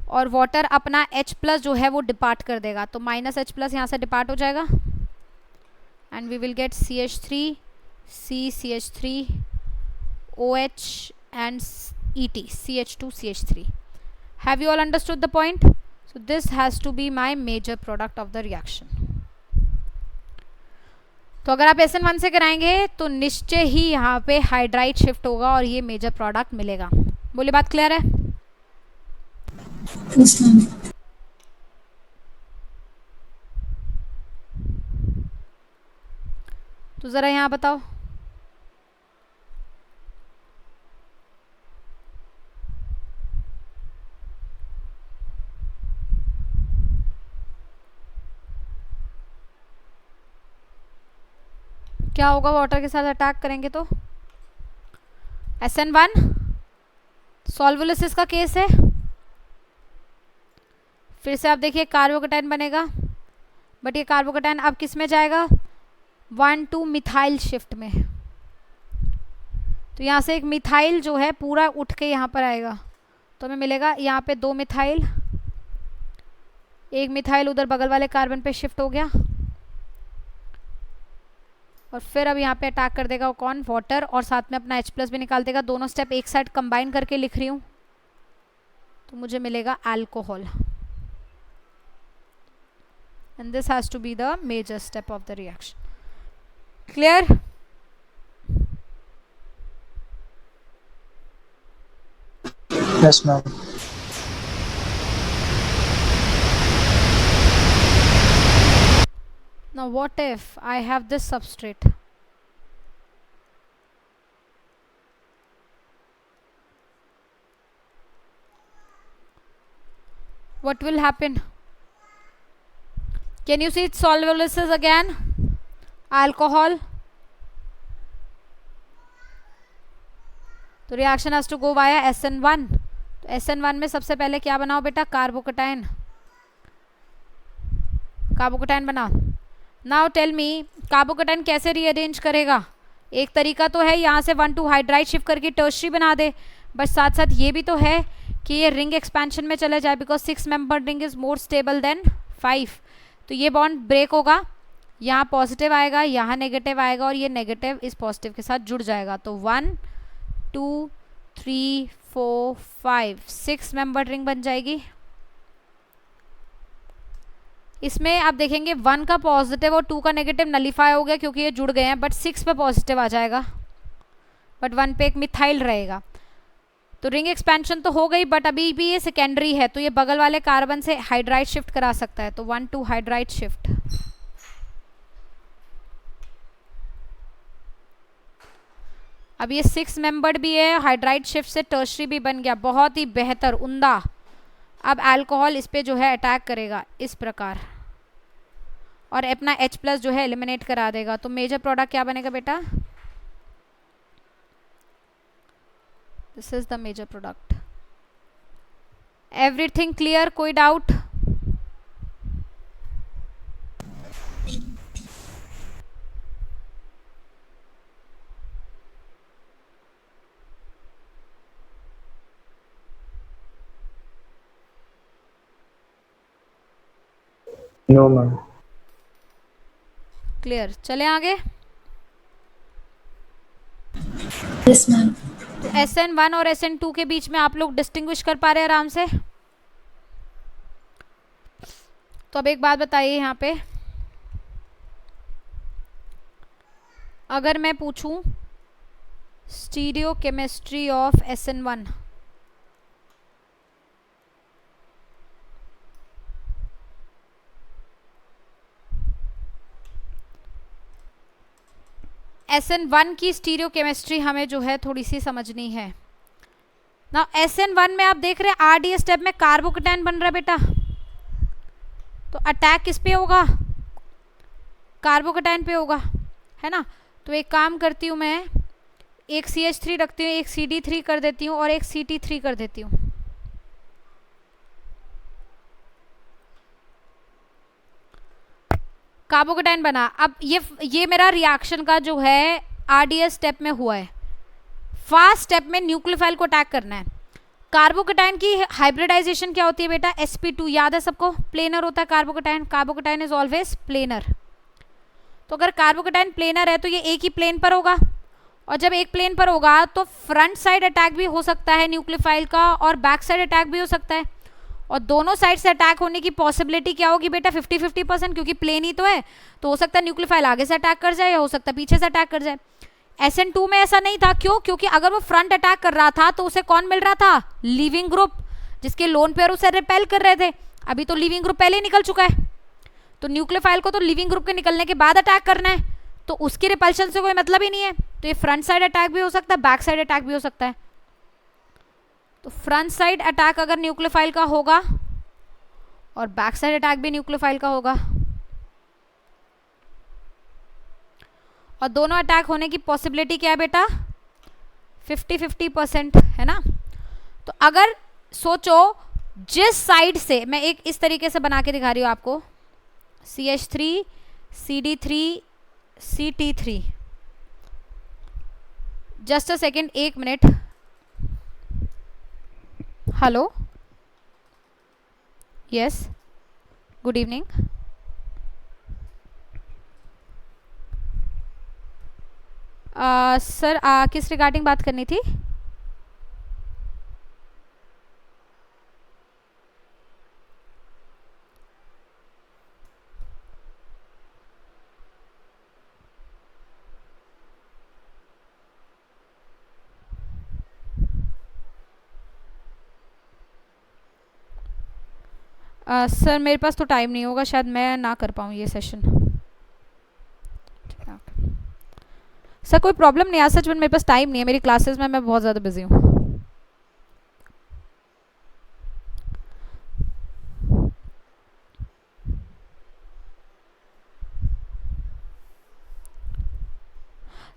और वाटर अपना H+ जो है वो डिपार्ट कर देगा। तो -H+ यहाँ से डिपार्ट हो जाएगा and we will get CH3 CH3 OH and ET CH2 CH3। Have you all understood the point? So this has to be my major product of the reaction. तो अगर आप SN1 से कराएंगे तो निश्चय ही यहाँ पे हाइड्राइड शिफ्ट होगा और ये मेजर प्रोडक्ट मिलेगा। बोलिए, बात क्लियर है? Yes, ma'am. तो जरा यहाँ बताओ, क्या होगा वाटर के साथ अटैक करेंगे तो? SN1 सॉल्वोलिसिस का केस है। फिर से आप देखिए कार्बोकेटाइन बनेगा, बट ये कार्बोकेटाइन अब किस में जाएगा, 1,2 मिथाइल शिफ्ट में। तो यहाँ से एक मिथाइल जो है पूरा उठ के यहाँ पर आएगा, तो हमें मिलेगा यहाँ पे 2 मिथाइल, एक मिथाइल उधर बगल वाले कार्बन पे शिफ्ट हो गया और फिर अब यहाँ पे अटैक कर देगा वो कौन, वाटर, और साथ में अपना H+ भी निकाल देगा। दोनों स्टेप एक साइड कंबाइन करके लिख रही हूँ तो मुझे मिलेगा alcohol, and this has to be the major step of the reaction. Clear? Yes, ma'am. Now what if I have this substrate? What will happen? Can you see its solubilisis again? Alcohol. तो reaction has to go via SN1. तो SN1 में सबसे पहले क्या बनाओ बेटा, carbocation. Carbocation बनाओ। Now tell me, carbocation कैसे रीअरेंज करेगा? एक तरीका तो है यहाँ से 1,2 हाइड्राइड शिफ्ट करके टर्शरी बना दे, बट साथ साथ ये भी तो है कि ये रिंग एक्सपेंशन में चले जाए, because 6 member ring is more stable then 5। तो ये बॉन्ड ब्रेक होगा, यहाँ पॉजिटिव आएगा, यहाँ नेगेटिव आएगा और ये नेगेटिव इस पॉजिटिव के साथ जुड़ जाएगा। तो 1 2 3 4 5 6 मेंबर रिंग बन जाएगी। इसमें आप देखेंगे 1 का पॉजिटिव और 2 का नेगेटिव नलीफाई हो गया क्योंकि ये जुड़ गए हैं, बट 6 पे पॉजिटिव आ जाएगा, बट 1 पे एक मिथाइल रहेगा। तो रिंग एक्सपेंशन तो हो गई, बट अभी भी ये सेकेंडरी है, तो ये बगल वाले कार्बन से हाइड्राइड शिफ्ट करा सकता है। तो 1,2 हाइड्राइड शिफ्ट। अब ये 6 मेंबर्ड भी है, हाइड्राइड शिफ्ट से टर्शरी भी बन गया, बहुत ही बेहतर, उम्दा। अब अल्कोहल इस पे जो है अटैक करेगा इस प्रकार और अपना H+ जो है एलिमिनेट करा देगा। तो मेजर प्रोडक्ट क्या बनेगा बेटा? This is the major product. Everything clear? कोई डाउट? No ma'am. क्लियर। चले आगे। Yes ma'am. तो SN1 और SN2 के बीच में आप लोग डिस्टिंग्विश कर पा रहे हैं आराम से? तो अब एक बात बताइए यहाँ पे, अगर मैं पूछूं स्टीरियोकेमिस्ट्री ऑफ SN1, SN1 की स्टीरियोकेमिस्ट्री हमें जो है थोड़ी सी समझनी है ना। SN1 में आप देख रहे हैं RDS स्टेप में कार्बोकेटायन बन रहा है बेटा, तो अटैक किस पे होगा? कार्बोकेटायन पे होगा, है ना। तो एक काम करती हूँ मैं, एक CH3 रखती हूँ, एक CD3 कर देती हूँ और एक CT3 कर देती हूँ। कार्बोकेटायन बना। अब ये मेरा रिएक्शन का जो है RDS स्टेप में हुआ है। फास्ट स्टेप में न्यूक्लियोफाइल को अटैक करना है। कार्बोकेटायन की हाइब्रिडाइजेशन क्या होती है बेटा? sp2, याद है सबको? प्लेनर होता है carbocation. Carbocation is always planar. तो अगर कार्बोकेटायन प्लेनर है तो ये एक ही प्लेन पर होगा, और जब एक प्लेन पर होगा तो फ्रंट साइड अटैक भी हो सकता है न्यूक्लियोफाइल का और बैक साइड अटैक भी हो सकता है। और दोनों साइड से अटैक होने की पॉसिबिलिटी क्या होगी बेटा? 50-50%, क्योंकि प्लेन ही तो है। तो हो सकता है न्यूक्लियोफाइल आगे से अटैक कर जाए या हो सकता है पीछे से अटैक कर जाए। SN2 में ऐसा नहीं था। क्यों? क्योंकि अगर वो फ्रंट अटैक कर रहा था तो उसे कौन मिल रहा था? लीविंग ग्रुप, जिसके लोन पेयर उसे रिपेल कर रहे थे। अभी तो लीविंग ग्रुप पहले ही निकल चुका है, तो न्यूक्लियोफाइल को तो लीविंग ग्रुप के निकलने के बाद अटैक करना है, तो उसकी रिपल्शन से कोई मतलब ही नहीं है। तो ये फ्रंट साइड अटैक भी हो सकता है, बैक साइड अटैक भी हो सकता है। तो फ्रंट साइड अटैक अगर न्यूक्लियोफाइल का होगा और बैक साइड अटैक भी न्यूक्लियोफाइल का होगा, और दोनों अटैक होने की पॉसिबिलिटी क्या है बेटा? 50-50% है ना। तो अगर सोचो जिस साइड से, मैं एक इस तरीके से बना के दिखा रही हूँ आपको, CH3 CD3 CT3, just a second, 1 minute. Hello, yes, good evening. Sir किस रिगार्डिंग बात करनी थी? सर मेरे पास तो टाइम नहीं होगा, शायद मैं ना कर पाऊँ ये सेशन। सर कोई प्रॉब्लम नहीं है, सच में मेरे पास टाइम नहीं है, मेरी क्लासेस में मैं बहुत ज़्यादा बिजी हूँ।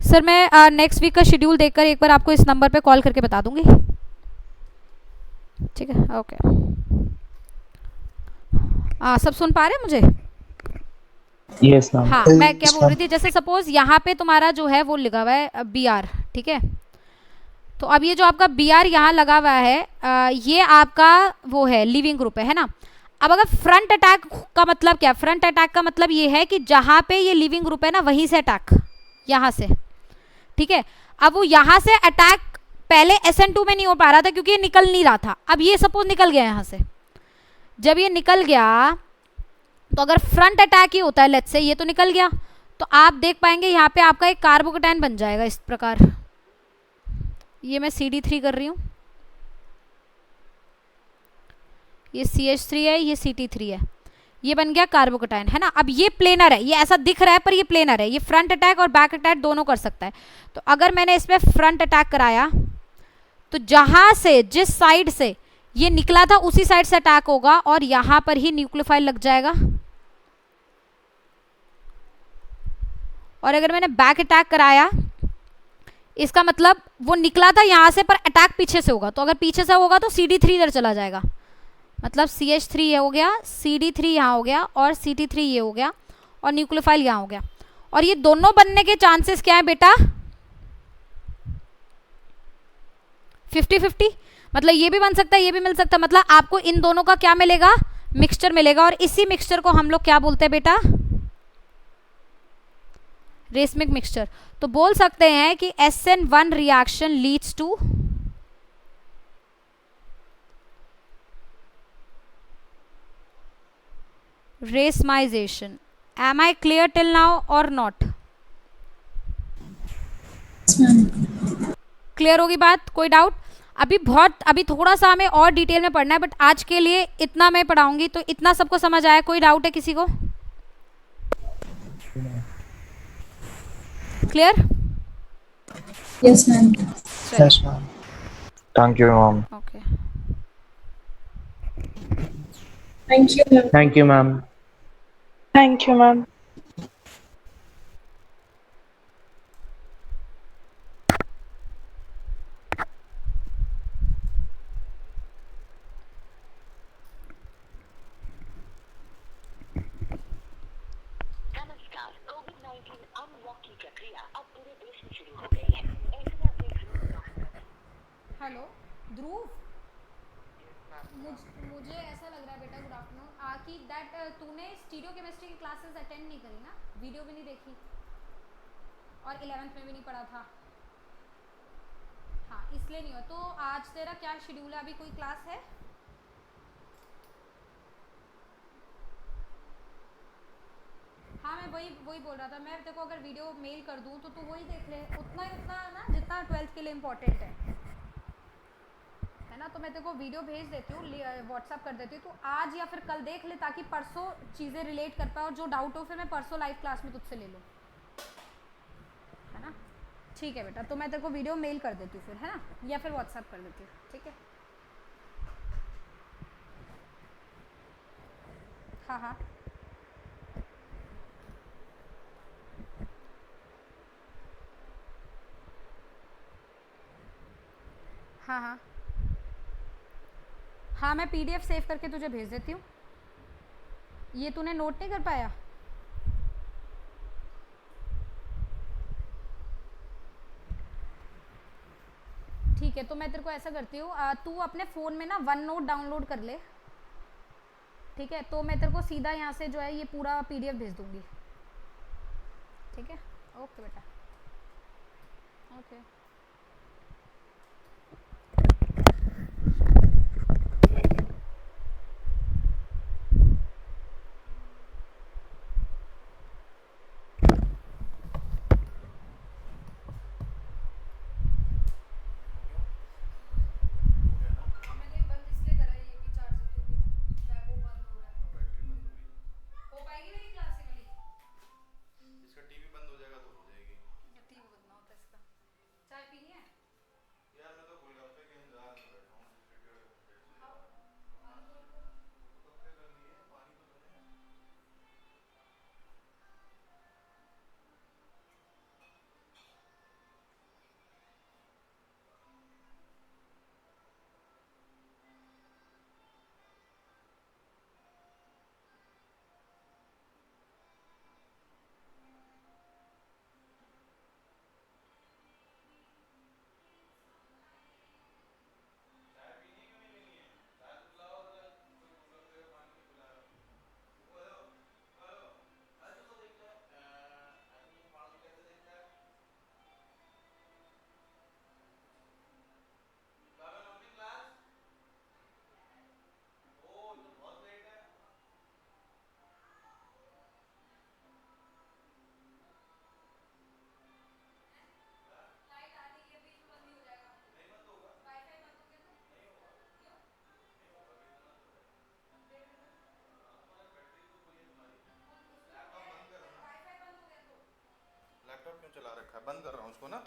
सर मैं नेक्स्ट वीक का शेड्यूल देखकर एक बार आपको इस नंबर पे कॉल करके बता दूंगी, ठीक है? ओके। सब सुन पा रहे हैं मुझे? Yes ma'am. हाँ, मैं क्या बोल रही थी, जैसे सपोज यहाँ पे तुम्हारा जो है वो लगा हुआ है BR, ठीक है? तो अब ये जो आपका BR यहाँ लगा हुआ है, ये आपका वो है लीविंग ग्रुप है ना। अब अगर फ्रंट अटैक का मतलब क्या? फ्रंट अटैक का मतलब ये है कि जहाँ पे ये लीविंग ग्रुप है ना, वहीं से अटैक, यहाँ से, ठीक है? अब वो यहाँ से अटैक पहले SN2 में नहीं हो पा रहा था क्योंकि ये निकल नहीं रहा था। अब ये सपोज निकल गया यहाँ से, जब ये निकल गया तो अगर फ्रंट अटैक ही होता है, लेट्स से ये तो निकल गया, तो आप देख पाएंगे यहाँ पे आपका एक कार्बोकेटायन बन जाएगा इस प्रकार। ये मैं CD3 कर रही हूँ, ये CH3 है, ये CT3 है। ये बन गया कार्बोकेटायन, है ना। अब ये प्लेनर है, ये ऐसा दिख रहा है पर ये प्लेनर है, ये फ्रंट अटैक और बैक अटैक दोनों कर सकता है। तो अगर मैंने इसमें फ्रंट अटैक कराया तो जहां से, जिस साइड से ये निकला था उसी साइड से अटैक होगा और यहां पर ही न्यूक्लियोफाइल लग जाएगा। और अगर मैंने बैक अटैक कराया, इसका मतलब वो निकला था यहां से पर अटैक पीछे से होगा, तो अगर पीछे से होगा तो CD3 इधर चला जाएगा, मतलब CH3 ये हो गया, CD3 यहाँ हो गया और CT3 ये हो गया और न्यूक्लियोफाइल यहाँ हो गया। और ये दोनों बनने के चांसेस क्या है बेटा? 50-50, मतलब ये भी बन सकता है, ये भी मिल सकता है, मतलब आपको इन दोनों का क्या मिलेगा? मिक्सचर मिलेगा। और इसी मिक्सचर को हम लोग क्या बोलते हैं बेटा? Racemic mixture. तो बोल सकते हैं कि SN1 reaction leads to racemisation. Am I clear till now और नॉट? क्लियर होगी बात? कोई डाउट? अभी थोड़ा सा हमें और डिटेल में पढ़ना है, बट आज के लिए इतना मैं पढ़ाऊंगी, तो इतना सबको समझ आया? कोई डाउट है किसी को? Clear? Yes ma'am. Yes ma'am. Thank you ma'am. Okay, thank you ma'am. Thank you ma'am. Thank you ma'am. Hello Dhruv, मुझे ऐसा लग रहा है बेटा, गुड आफ्टरनून, कि दैट तूने स्टीरियो केमिस्ट्री की क्लासेस अटेंड नहीं करी ना, वीडियो भी नहीं देखी और 11th में भी नहीं पढ़ा था। हाँ, इसलिए नहीं हो। तो आज तेरा क्या शेड्यूल है? अभी कोई क्लास है? हाँ, मैं वही बोल रहा था। मैं तेरे को अगर वीडियो मेल कर दूँ तो तू वही देख ले, उतना ही उतना ना जितना 12th के लिए इम्पोर्टेंट है ना। तो मैं तेरे को वीडियो भेज देती हूँ, व्हाट्सअप कर देती हूँ, तो आज या फिर कल देख ले, ताकि परसों चीज़ें रिलेट कर पाए और जो डाउट हो फिर मैं परसों लाइव क्लास में तुझसे ले लूँ, है ना। ठीक है बेटा, तो मैं तेरे को वीडियो मेल कर देती हूँ फिर, है ना, या फिर व्हाट्सअप कर देती हूँ, ठीक है। हाँ हाँ हाँ हाँ हाँ, मैं PDF सेव करके तुझे भेज देती हूँ। ये तूने नोट नहीं कर पाया? ठीक है, तो मैं तेरे को ऐसा करती हूँ, तू अपने फ़ोन में ना OneNote डाउनलोड कर ले, ठीक है। तो मैं तेरे को सीधा यहाँ से जो है ये पूरा PDF भेज दूँगी, ठीक है। ओके बेटा, ओके। चला रखा है, बंद कर रहा हूँ उसको ना।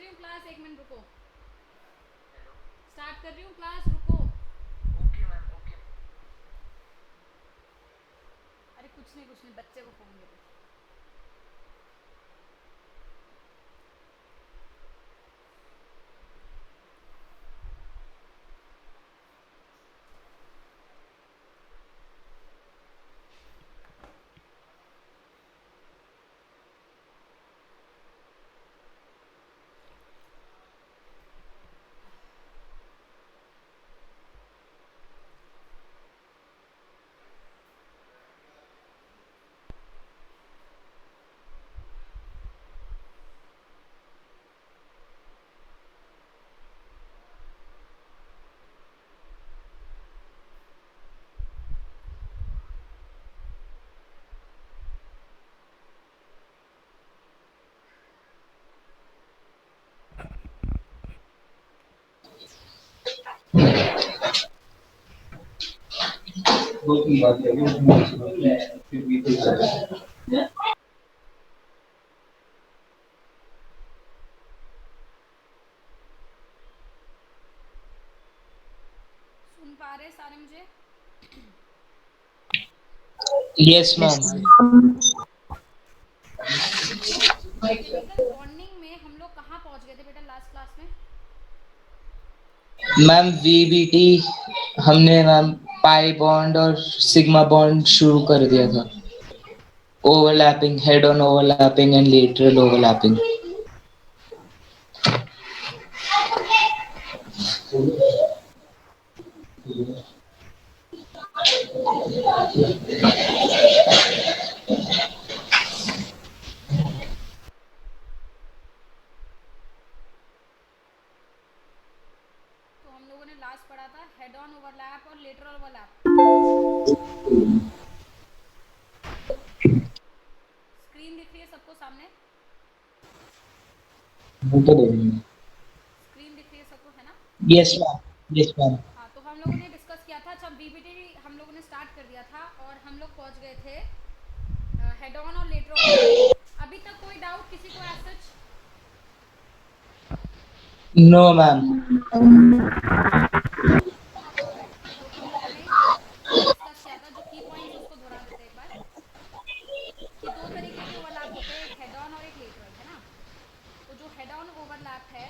रही हूँ क्लास, 1 मिनट रुको। स्टार्ट कर रही हूँ क्लास, रुको। अरे कुछ नहीं, बच्चे को फोन दे दो। सुन पा रहे सारे मुझे? Yes ma'am. केमिकल बॉन्डिंग में हम लोग कहाँ पहुँच गए थे बेटा लास्ट क्लास में? मैम वीबीटी हमने मैम पाई बॉन्ड और सिग्मा बॉन्ड शुरू कर दिया था। Overlapping, head on overlapping and lateral overlapping. तो हम लोगों ने लास्ट पढ़ा था हेड ऑन ओवरलैप और लेटरल ओवरलैप। स्क्रीन दिख रही है सबको सामने? स्क्रीन दिख रही है सबको, है ना? Yes ma'am, yes ma'am. हाँ, तो हम लोगों ने डिस्कस किया था, जब बीबीटी हम लोगों ने स्टार्ट कर दिया था और हम लोग पहुंच गए थे हेड ऑन और लेटरल ओवरलैप। अभी तक कोई डाउट किसी को as such? No ma'am. Alright, तो हम लोगों ने क्या डिस्कस किया था, जो की पॉइंट्स उसको दोहरा देते हैं एक बार, कि 2 तरीके के ओवरलैप होते हैं, एक हेड ऑन और एक लेटरल, है ना? तो जो हेड ऑन ओवरलैप है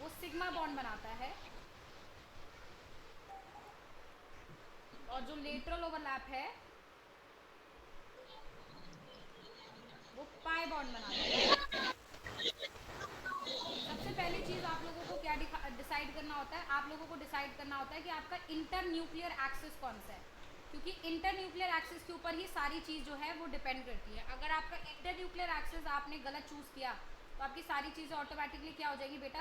वो सिग्मा बॉन्ड बनाता है और जो लेटरल ओवरलैप है वो पाई बॉन्ड बनाता है। सबसे पहली चीज आप लोगों को क्या डिसाइड करना होता है? आप लोगों को डिसाइड करना होता है कि आपका इंटर न्यूक्लियर एक्सिस कौन सा है, क्योंकि इंटर न्यूक्लियर एक्सिस के ऊपर ही सारी चीज जो है वो डिपेंड करती है। अगर आपका इंटर न्यूक्लियर एक्सिस आपने गलत चूज किया तो आपकी सारी चीजें ऑटोमेटिकली क्या हो जाएगी बेटा?